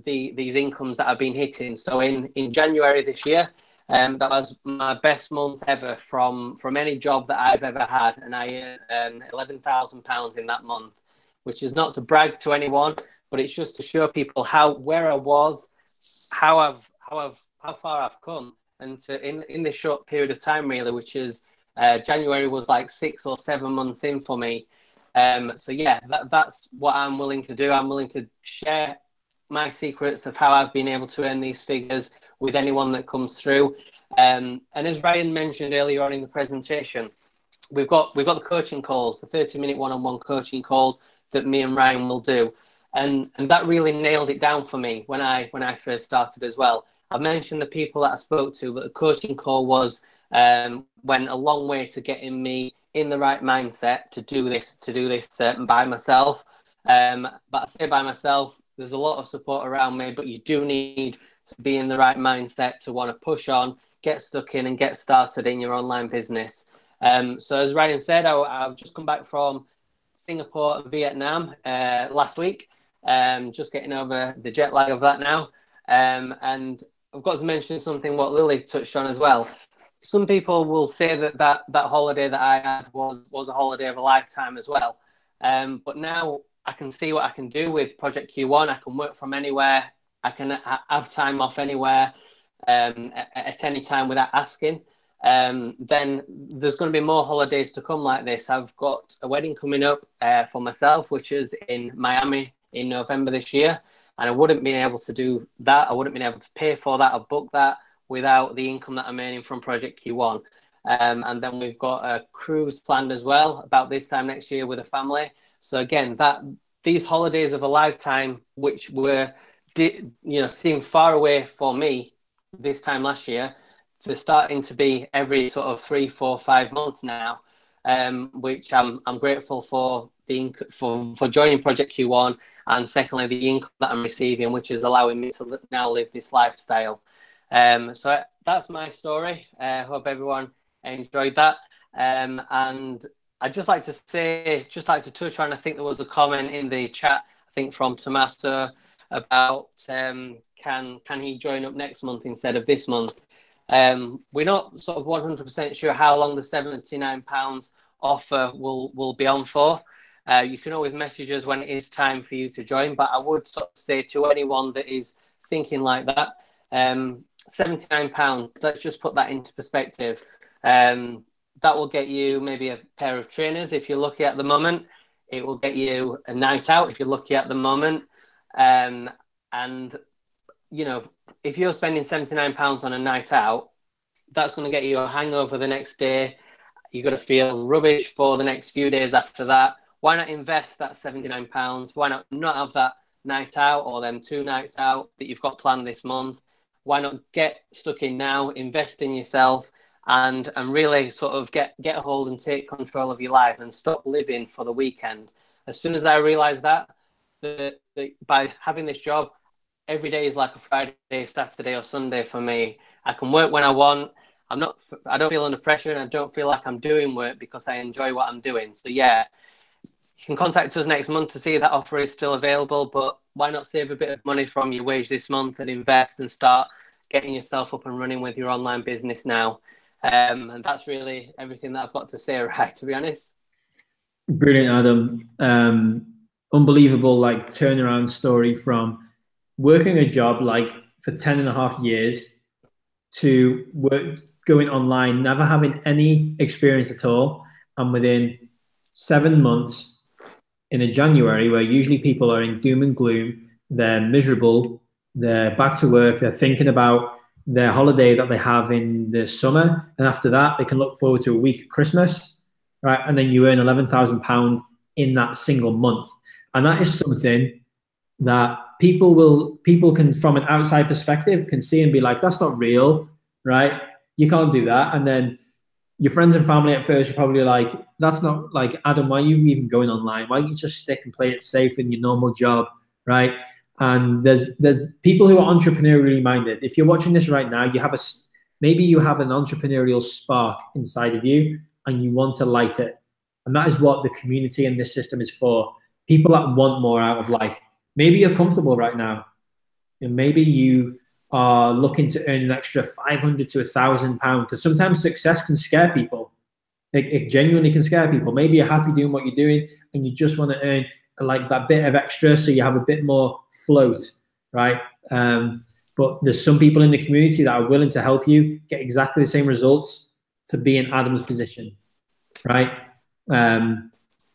Speaker 2: these incomes that I've been hitting. So in January this year, that was my best month ever from any job that I've ever had, and I earned £11,000 in that month, which is not to brag to anyone, but it's just to show people where I was, how far I've come, and in this short period of time, really, which is January was like 6 or 7 months in for me. So yeah, that's what I'm willing to do. I'm willing to share my secrets of how I've been able to earn these figures with anyone that comes through. And as Ryan mentioned earlier on in the presentation, we've got the coaching calls, the 30-minute one-on-one coaching calls that me and Ryan will do. And that really nailed it down for me when I first started as well. I mentioned the people that I spoke to, but the coaching call went a long way to getting me in the right mindset to do this by myself. But I say by myself, there's a lot of support around me, but you do need to be in the right mindset to want to push on, get stuck in and get started in your online business. So as Ryan said, I've just come back from Singapore and Vietnam last week, just getting over the jet lag of that now. And I've got to mention something what Lily touched on as well. Some people will say that holiday that I had was a holiday of a lifetime as well. But now I can see what I can do with Project Q1. I can work from anywhere. I can have time off anywhere at any time without asking. Then there's going to be more holidays to come like this. I've got a wedding coming up for myself, which is in Miami in November this year. And I wouldn't be able to do that. I wouldn't be able to pay for that or book that without the income that I'm earning from Project Q1. And then we've got a cruise planned as well about this time next year with a family. So again, these holidays of a lifetime, which were, seemed far away for me this time last year, they're starting to be every sort of 3, 4, 5 months now, which I'm grateful for for joining Project Q1, and secondly, the income that I'm receiving, which is allowing me to now live this lifestyle. So that's my story. I hope everyone enjoyed that. And I'd just like to touch on, I think there was a comment in the chat, I think from Tommaso, about can he join up next month instead of this month. We're not sort of 100% sure how long the £79 offer will be on for. You can always message us when it is time for you to join, but I would sort of say to anyone that is thinking like that, £79, let's just put that into perspective. That will get you maybe a pair of trainers if you're lucky at the moment. It will get you a night out if you're lucky at the moment. And And, you know, if you're spending £79 on a night out, that's going to get you a hangover the next day. You're going to feel rubbish for the next few days after that. Why not invest that £79? Why not have that night out or them 2 nights out that you've got planned this month? Why not get stuck in now, invest in yourself, and really sort of get a hold and take control of your life and stop living for the weekend? As soon as I realised that by having this job, every day is like a Friday, Saturday or Sunday for me. I can work when I want. I don't feel under pressure, and I don't feel like I'm doing work because I enjoy what I'm doing. So yeah, you can contact us next month to see if that offer is still available, but why not save a bit of money from your wage this month and invest and start getting yourself up and running with your online business now? And that's really everything that I've got to say, right, to be honest.
Speaker 1: Brilliant, Adam. Unbelievable, like, turnaround story from working a job like for 10.5 years to going online, never having any experience at all. And within 7 months, in a January, where usually people are in doom and gloom, they're miserable, they're back to work, they're thinking about their holiday that they have in the summer. And after that, they can look forward to a week at Christmas, right? And then you earn £11,000 in that single month. And that is something that people can, from an outside perspective, can see and be like, that's not real, right? You can't do that. And then your friends and family at first are probably like, that's not, like, Adam, why are you even going online? Why don't you just stick and play it safe in your normal job, right? And there's people who are entrepreneurially minded. If you're watching this right now, maybe you have an entrepreneurial spark inside of you and you want to light it. And that is what the community and this system is for. People that want more out of life. Maybe you're comfortable right now, and maybe you are looking to earn an extra £500 to £1,000, because sometimes success can scare people. It genuinely can scare people. Maybe you're happy doing what you're doing and you just want to earn like that bit of extra so you have a bit more float, right? But there's some people in the community that are willing to help you get exactly the same results to be in Adam's position, right? And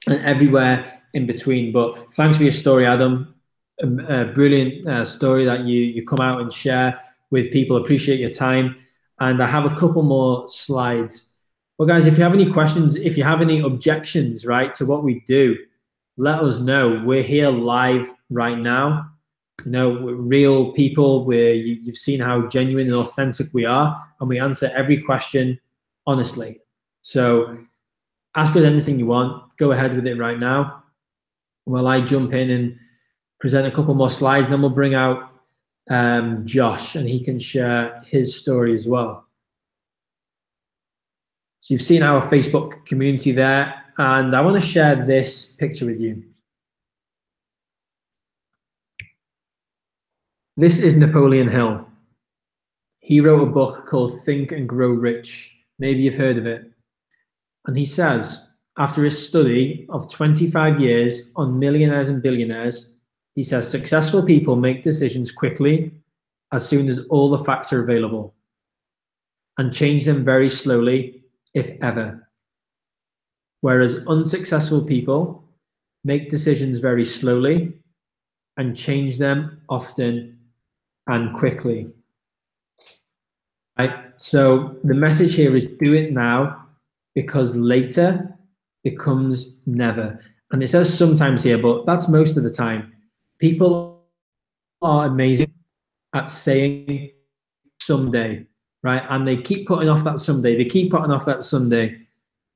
Speaker 1: everywhere in between. But thanks for your story, Adam. A brilliant story that you come out and share with people. Appreciate your time. And I have a couple more slides. Well, guys, if you have any questions, if you have any objections, right, to what we do, let us know. We're here live right now. You know, we're real people. You've seen how genuine and authentic we are, and we answer every question honestly. So ask us anything you want. Go ahead with it right now. While I jump in and present a couple more slides, then we'll bring out Josh, and he can share his story as well. So you've seen our Facebook community there, and I want to share this picture with you. This is Napoleon Hill. He wrote a book called Think and Grow Rich. Maybe you've heard of it. And he says, after his study of 25 years on millionaires and billionaires, he says, successful people make decisions quickly as soon as all the facts are available, and change them very slowly, if ever. Whereas unsuccessful people make decisions very slowly and change them often and quickly. Right? So the message here is do it now, because later becomes never. And it says sometimes here, but that's most of the time. People are amazing at saying someday, right? And they keep putting off that someday. They keep putting off that someday,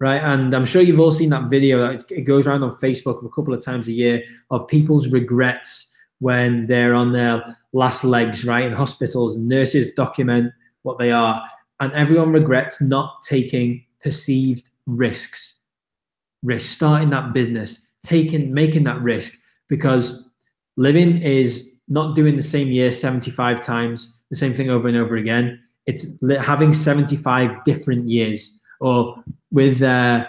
Speaker 1: right? And I'm sure you've all seen that video. It goes around on Facebook a couple of times a year of people's regrets when they're on their last legs, right? In hospitals, nurses document what they are. And everyone regrets not taking perceived risks, starting that business, making that risk, because living is not doing the same year 75 times, the same thing over and over again. It's having 75 different years, or with the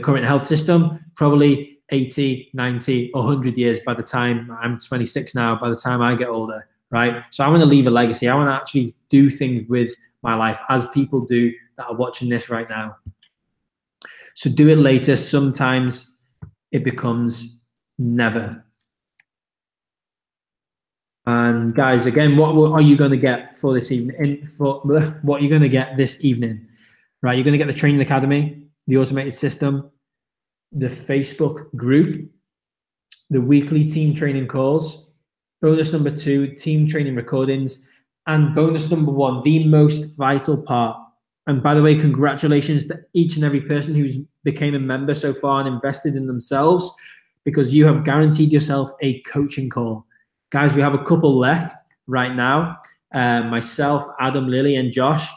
Speaker 1: current health system, probably 80, 90, 100 years by the time I'm 26 now, by the time I get older, right? So I want to leave a legacy. I want to actually do things with my life as people do that are watching this right now. So do it later. Sometimes it becomes never. And guys, again, what are you going to get for this evening? What are you going to get this evening? Right, you're going to get the Training Academy, the automated system, the Facebook group, the weekly team training calls, bonus number 2, team training recordings, and bonus number 1, the most vital part. And by the way, congratulations to each and every person who's became a member so far and invested in themselves, because you have guaranteed yourself a coaching call. Guys, we have a couple left right now. Myself, Adam, Lily, and Josh,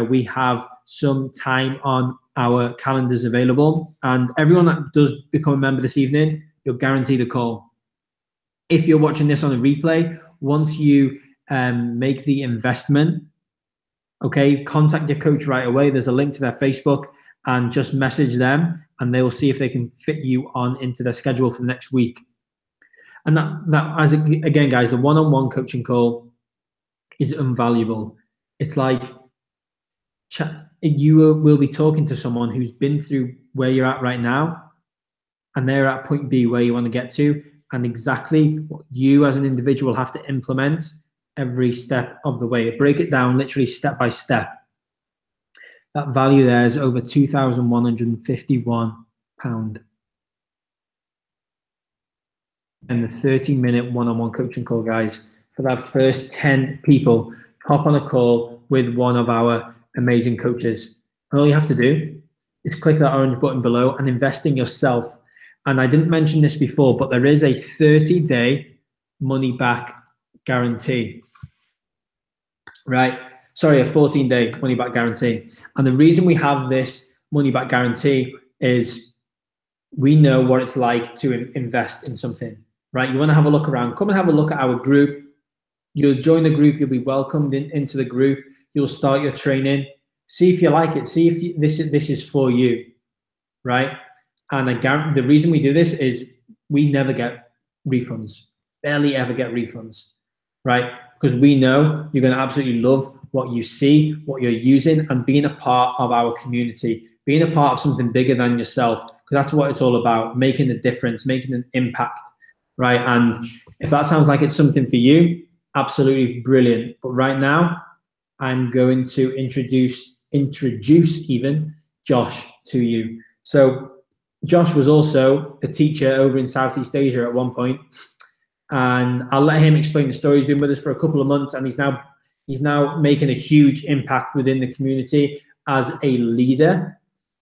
Speaker 1: we have some time on our calendars available. And everyone that does become a member this evening, you're guaranteed a call. If you're watching this on a replay, once you make the investment, okay, contact your coach right away. There's a link to their Facebook, and just message them, and they will see if they can fit you on into their schedule for next week. And again, guys, the one-on-one coaching call is invaluable. It's like you will be talking to someone who's been through where you're at right now, and they're at point B where you want to get to, and exactly what you as an individual have to implement every step of the way. Break it down literally step by step. That value there is over £2,151. And the 30-minute one-on-one coaching call, guys, for that first 10 people, hop on a call with one of our amazing coaches. And all you have to do is click that orange button below and invest in yourself. And I didn't mention this before, but there is a 30-day money-back guarantee, right? Sorry, a 14-day money-back guarantee. And the reason we have this money-back guarantee is we know what it's like to invest in something, right? You want to have a look around. Come and have a look at our group. You'll join the group. You'll be welcomed into the group. You'll start your training. See if you like it. See if this is for you, right? And the reason we do this is we never get refunds, barely ever get refunds, right? Because we know you're going to absolutely love what you see, what you're using, and being a part of our community, being a part of something bigger than yourself, because that's what it's all about, making a difference, making an impact, right? And if that sounds like it's something for you, absolutely brilliant. But right now, I'm going to introduce even Josh to you. So Josh was also a teacher over in Southeast Asia at one point, and I'll let him explain the story. He's been with us for a couple of months, and he's now making a huge impact within the community as a leader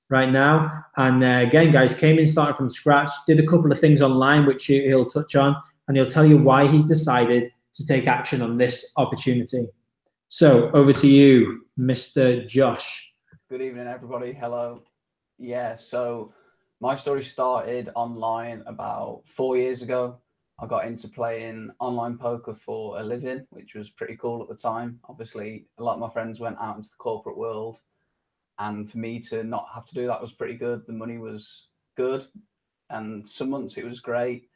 Speaker 1: right now. And again, guys, came in, started from scratch, did a couple of things online, which he'll touch on, and he'll tell you why he's decided to take action on this opportunity. So over to you, Mr. Josh.
Speaker 4: Good evening, everybody. Hello. Yeah, so my story started online about 4 years ago. I got into playing online poker for a living, which was pretty cool at the time. Obviously, a lot of my friends went out into the corporate world, and for me to not have to do that was pretty good. The money was good, and some months it was great.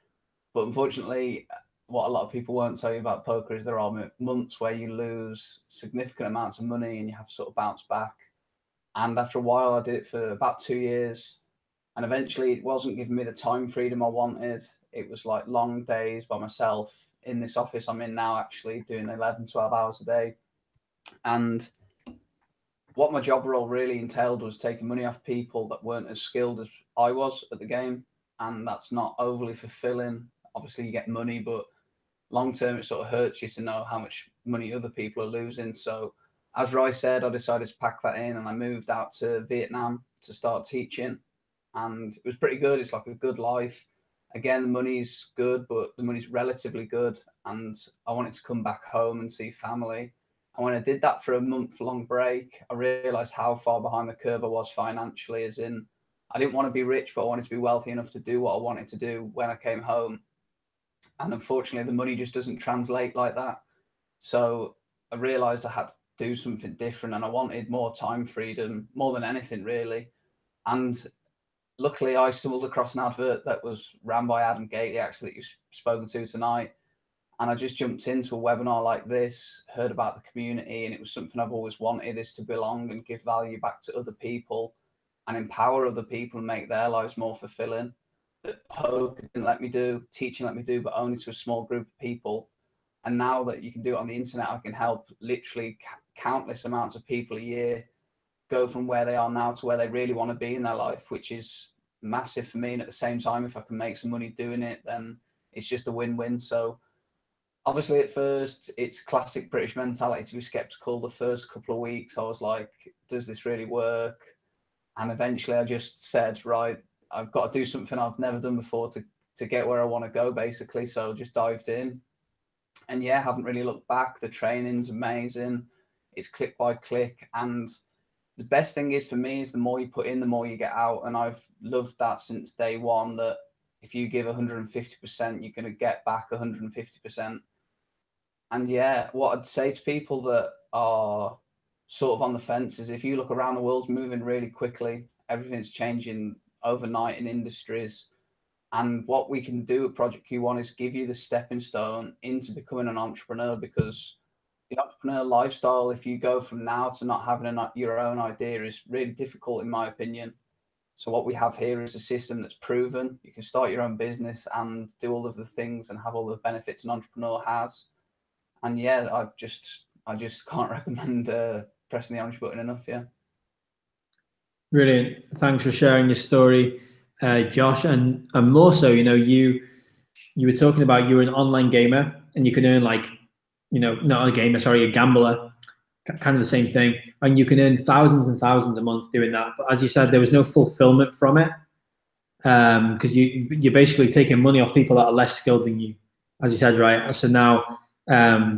Speaker 4: But unfortunately, what a lot of people won't tell you about poker is there are months where you lose significant amounts of money and you have to sort of bounce back. And after a while, I did it for about 2 years. And eventually it wasn't giving me the time freedom I wanted. It was like long days by myself in this office I'm in now, actually doing 11, 12 hours a day. And what my job role really entailed was taking money off people that weren't as skilled as I was at the game. And that's not overly fulfilling. Obviously you get money, but long term, it sort of hurts you to know how much money other people are losing. So as Roy said, I decided to pack that in and I moved out to Vietnam to start teaching. And it was pretty good. It's like a good life. Again, the money's good, but the money's relatively good. And I wanted to come back home and see family. And when I did that for a month-long break, I realized how far behind the curve I was financially, as in I didn't want to be rich, but I wanted to be wealthy enough to do what I wanted to do when I came home. And unfortunately, the money just doesn't translate like that. So I realized I had to do something different, and I wanted more time freedom, more than anything, really. And luckily, I stumbled across an advert that was ran by Adam Gately, actually, that you've spoken to tonight. And I just jumped into a webinar like this, heard about the community, and it was something I've always wanted, is to belong and give value back to other people and empower other people and make their lives more fulfilling. That poker didn't let me do, teaching let me do, but only to a small group of people. And now that you can do it on the internet, I can help literally countless amounts of people a year go from where they are now to where they really want to be in their life, which is massive for me. And at the same time, if I can make some money doing it, then it's just a win-win. So obviously at first, it's classic British mentality to be skeptical. The first couple of weeks, I was like, does this really work? And eventually I just said, right, I've got to do something I've never done before to get where I want to go, basically. So just dived in. And yeah, haven't really looked back. The training's amazing. It's click by click. And the best thing is for me is the more you put in, the more you get out. And I've loved that since day one, that if you give 150%, you're going to get back 150%. And yeah, what I'd say to people that are sort of on the fence is if you look around, the world's moving really quickly. Everything's changing overnight in industries. And what we can do at Project Q1 is give you the stepping stone into becoming an entrepreneur, because the entrepreneur lifestyle, if you go from now to not having your own idea, is really difficult, in my opinion. So what we have here is a system that's proven. You can start your own business and do all of the things and have all the benefits an entrepreneur has. And yeah, I just can't recommend pressing the orange button enough. Yeah.
Speaker 1: Brilliant. Thanks for sharing your story, Josh. And more so, you know, you were talking about you're an online gamer and you can earn like, you know, not a gamer, sorry, a gambler, kind of the same thing. And you can earn thousands and thousands a month doing that. But as you said, there was no fulfillment from it, because you're basically taking money off people that are less skilled than you, as you said, right? So now,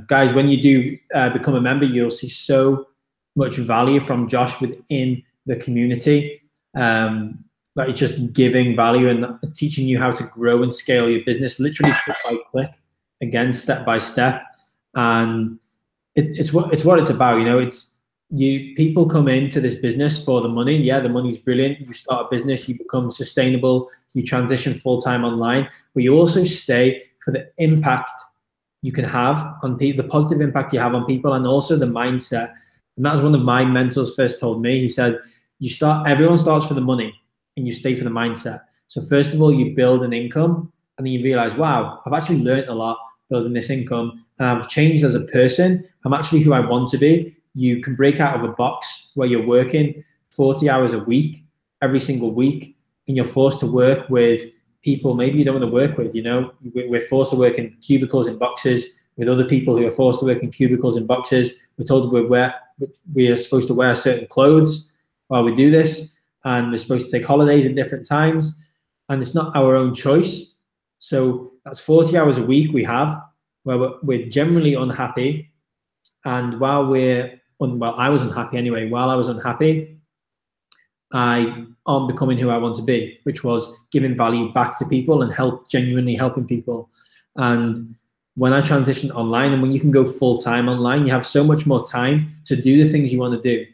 Speaker 1: guys, when you do become a member, you'll see so much value from Josh within the community. That it's just giving value and teaching you how to grow and scale your business, literally click by click, again, step by step. And it's what it's about. You know, people come into this business for the money. Yeah, the money's brilliant. You start a business, you become sustainable, you transition full-time online, but you also stay for the impact you can have on people, the positive impact you have on people, and also the mindset. And that was one of my mentors first told me. He said, everyone starts for the money and you stay for the mindset. So first of all, you build an income and then you realize, wow, I've actually learned a lot building this income and I've changed as a person. I'm actually who I want to be. You can break out of a box where you're working 40 hours a week, every single week, and you're forced to work with people maybe you don't want to work with. You know, we're forced to work in cubicles in boxes with other people who are forced to work in cubicles in boxes. We're told we are supposed to wear certain clothes while we do this, and we're supposed to take holidays at different times, and it's not our own choice. So that's 40 hours a week we have where we're generally unhappy. And while I was unhappy anyway, while I was unhappy, I am becoming who I want to be, which was giving value back to people and genuinely helping people. And when I transitioned online, and when you can go full-time online, you have so much more time to do the things you want to do.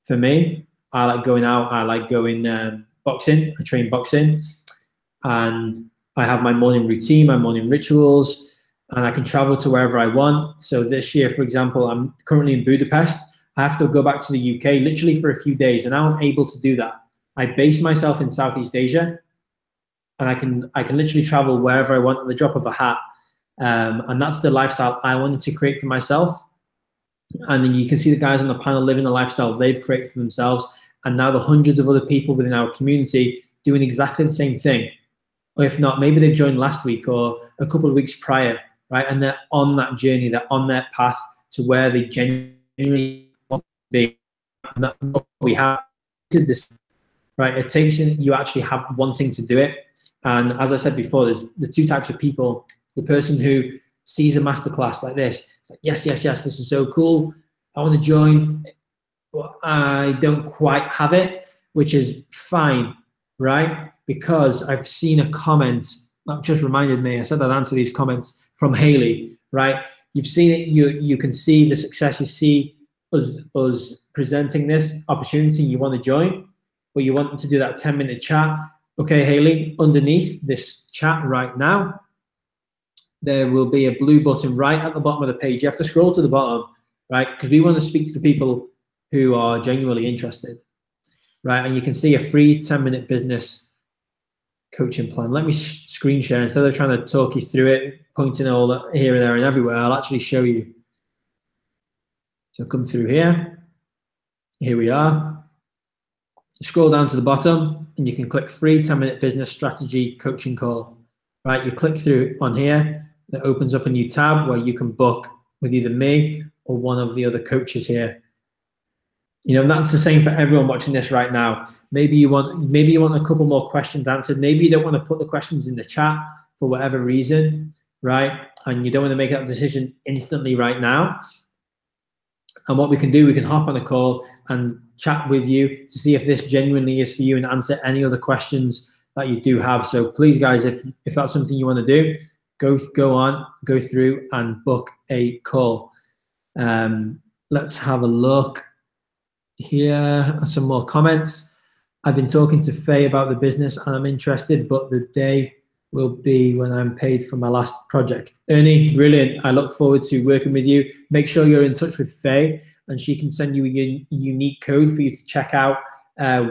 Speaker 1: For me, I like going out. I like going boxing. I train boxing, and I have my morning routine, my morning rituals, and I can travel to wherever I want. So this year, for example, I'm currently in Budapest. I have to go back to the UK literally for a few days, and now I'm able to do that. I base myself in Southeast Asia, and I can literally travel wherever I want at the drop of a hat. And that's the lifestyle I wanted to create for myself. And then you can see the guys on the panel living the lifestyle they've created for themselves. And now the hundreds of other people within our community doing exactly the same thing. Or if not, maybe they've joined last week or a couple of weeks prior, right? And they're on that journey, they're on their path to where they genuinely want to be. And that's what we have to this, right? It takes you actually have wanting to do it. And as I said before, there's the two types of people. The person who sees a masterclass like this, it's like, yes, this is so cool. I want to join, but I don't quite have it, which is fine, right? Because I've seen a comment that just reminded me, I said I'd answer these comments from Haley, right? You've seen it, you can see the success, you see us presenting this opportunity, you want to join, but you want to do that 10-minute chat. Okay, Haley, underneath this chat right now, there will be a blue button right at the bottom of the page. You have to scroll to the bottom, right? Because we want to speak to the people who are genuinely interested, right? And you can see a free 10-minute business coaching plan. Let me screen share. Instead of trying to talk you through it, pointing all here and there and everywhere, I'll actually show you. So come through here. Here we are. Scroll down to the bottom and you can click free 10-minute business strategy coaching call. Right, you click through on here. That opens up a new tab where you can book with either me or one of the other coaches here. You know, that's the same for everyone watching this right now. Maybe you want a couple more questions answered. Maybe you don't want to put the questions in the chat for whatever reason, right? And you don't want to make that decision instantly right now. And what we can do, we can hop on a call and chat with you to see if this genuinely is for you and answer any other questions that you do have. So please, guys, if that's something you want to do, go through and book a call. Let's have a look here. Some more comments. I've been talking to Faye about the business and I'm interested, but the day will be when I'm paid for my last project. Ernie, brilliant. I look forward to working with you. Make sure you're in touch with Faye and she can send you a unique code for you to check out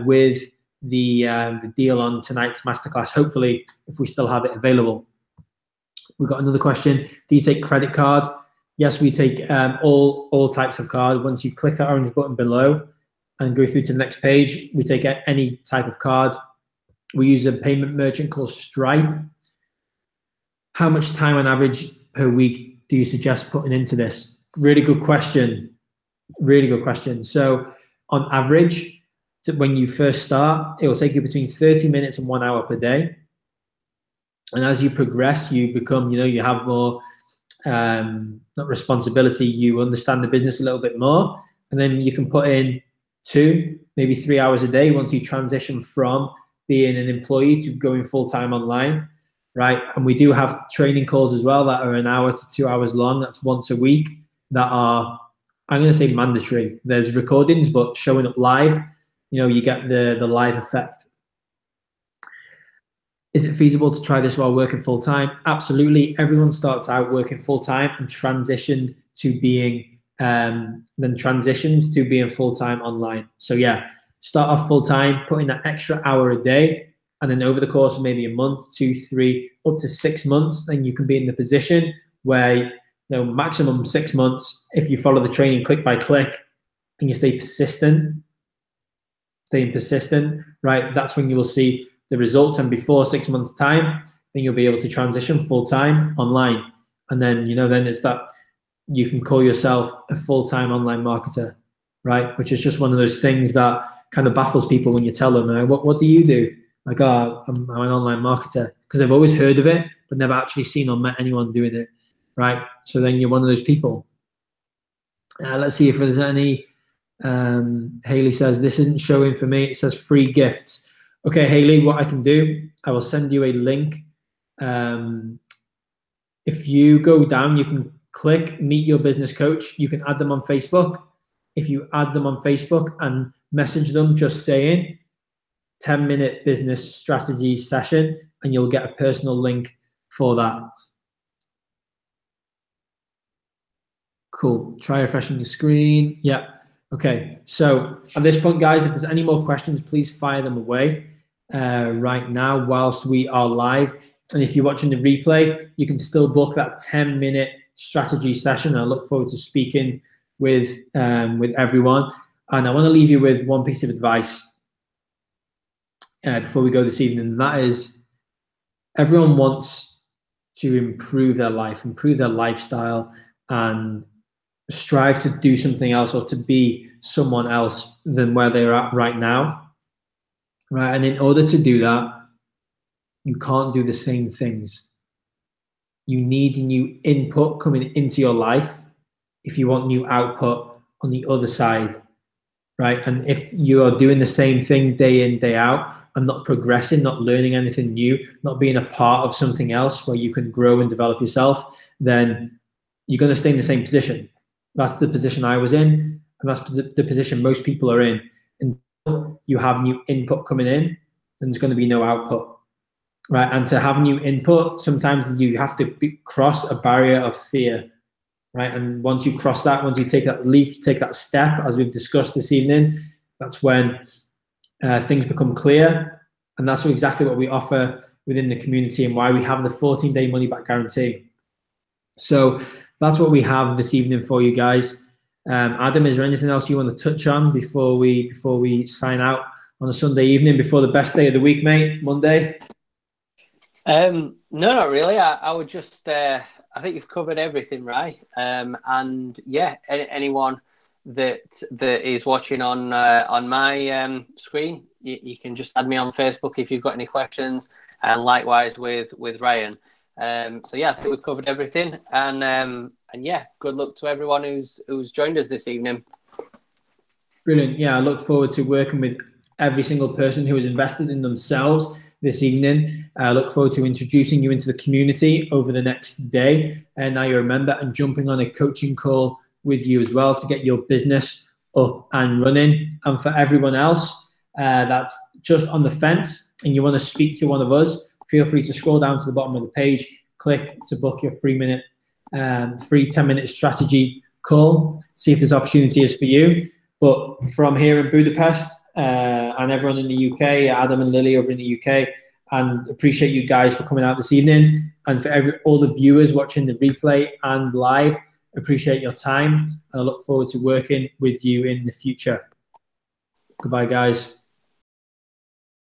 Speaker 1: with the deal on tonight's masterclass, hopefully, if we still have it available. We've got another question. Do you take credit card? Yes, we take all types of card. Once you click that orange button below and go through to the next page, we take any type of card. We use a payment merchant called Stripe. How much time on average per week do you suggest putting into this? Really good question. Really good question. So on average, when you first start, it will take you between 30 minutes and 1 hour per day. And as you progress, you become, you have more, not responsibility, you understand the business a little bit more. And then you can put in 2, maybe 3 hours a day once you transition from being an employee to going full-time online, right? And we do have training calls as well that are 1 hour to 2 hours long. That's once a week that are, I'm going to say mandatory. There's recordings, but showing up live, you get the live effect. Is it feasible to try this while working full-time? Absolutely. Everyone starts out working full-time and transitioned to being full-time online. So yeah, start off full-time, put in that extra hour a day, and then over the course of maybe a month, 2, 3, up to 6 months, then you can be in the position where, maximum 6 months, if you follow the training click by click and you staying persistent, right? That's when you will see the results. And before 6 months time, then you'll be able to transition full-time online. And then, then it's that you can call yourself a full-time online marketer, right? Which is just one of those things that kind of baffles people when you tell them, what do you do? Like, I'm an online marketer, because they've always heard of it, but never actually seen or met anyone doing it, right? So then you're one of those people. Let's see if there's any. Haley says, this isn't showing for me. It says free gifts. Okay, Haley, what I can do, I will send you a link. If you go down, you can click Meet Your Business Coach. You can add them on Facebook. If you add them on Facebook and message them just saying 10-minute business strategy session, and you'll get a personal link for that. Cool. Try refreshing your screen. Yeah. Okay. So at this point, guys, if there's any more questions, please fire them away right now whilst we are live. And if you're watching the replay, you can still book that 10-minute strategy session. I look forward to speaking with everyone. And I want to leave you with one piece of advice before we go this evening. And that is, everyone wants to improve their life, improve their lifestyle, and strive to do something else or to be someone else than where they're at right now, right? And in order to do that, you can't do the same things. You need new input coming into your life if you want new output on the other side, right? And if you are doing the same thing day in, day out, and not progressing, not learning anything new, not being a part of something else where you can grow and develop yourself, then you're going to stay in the same position. That's the position I was in, and that's the position most people are in. Until you have new input coming in, then there's going to be no output, right? And to have new input, sometimes you have to cross a barrier of fear, right? And once you cross that, once you take that leap, take that step, as we've discussed this evening, that's when things become clear. And that's exactly what we offer within the community and why we have the 14-day money-back guarantee. So that's what we have this evening for you guys. Adam, is there anything else you want to touch on before we sign out on a Sunday evening, before the best day of the week, mate, Monday?
Speaker 2: No, not really. I would just, I think you've covered everything, right? And yeah, anyone that is watching on my screen, you can just add me on Facebook if you've got any questions, and likewise with Ryan. So yeah, I think we've covered everything, and yeah, good luck to everyone who's joined us this evening.
Speaker 1: Brilliant. Yeah, I look forward to working with every single person who has invested in themselves this evening. I look forward to introducing you into the community over the next day. And now you're a member, and jumping on a coaching call with you as well to get your business up and running. And for everyone else that's just on the fence and you want to speak to one of us, feel free to scroll down to the bottom of the page, click to book your free 10-minute strategy call, see if there's opportunities for you. But from here in Budapest, and everyone in the UK, Adam and Lily over in the UK, and appreciate you guys for coming out this evening. And for all the viewers watching the replay and live, appreciate your time. And I look forward to working with you in the future. Goodbye, guys.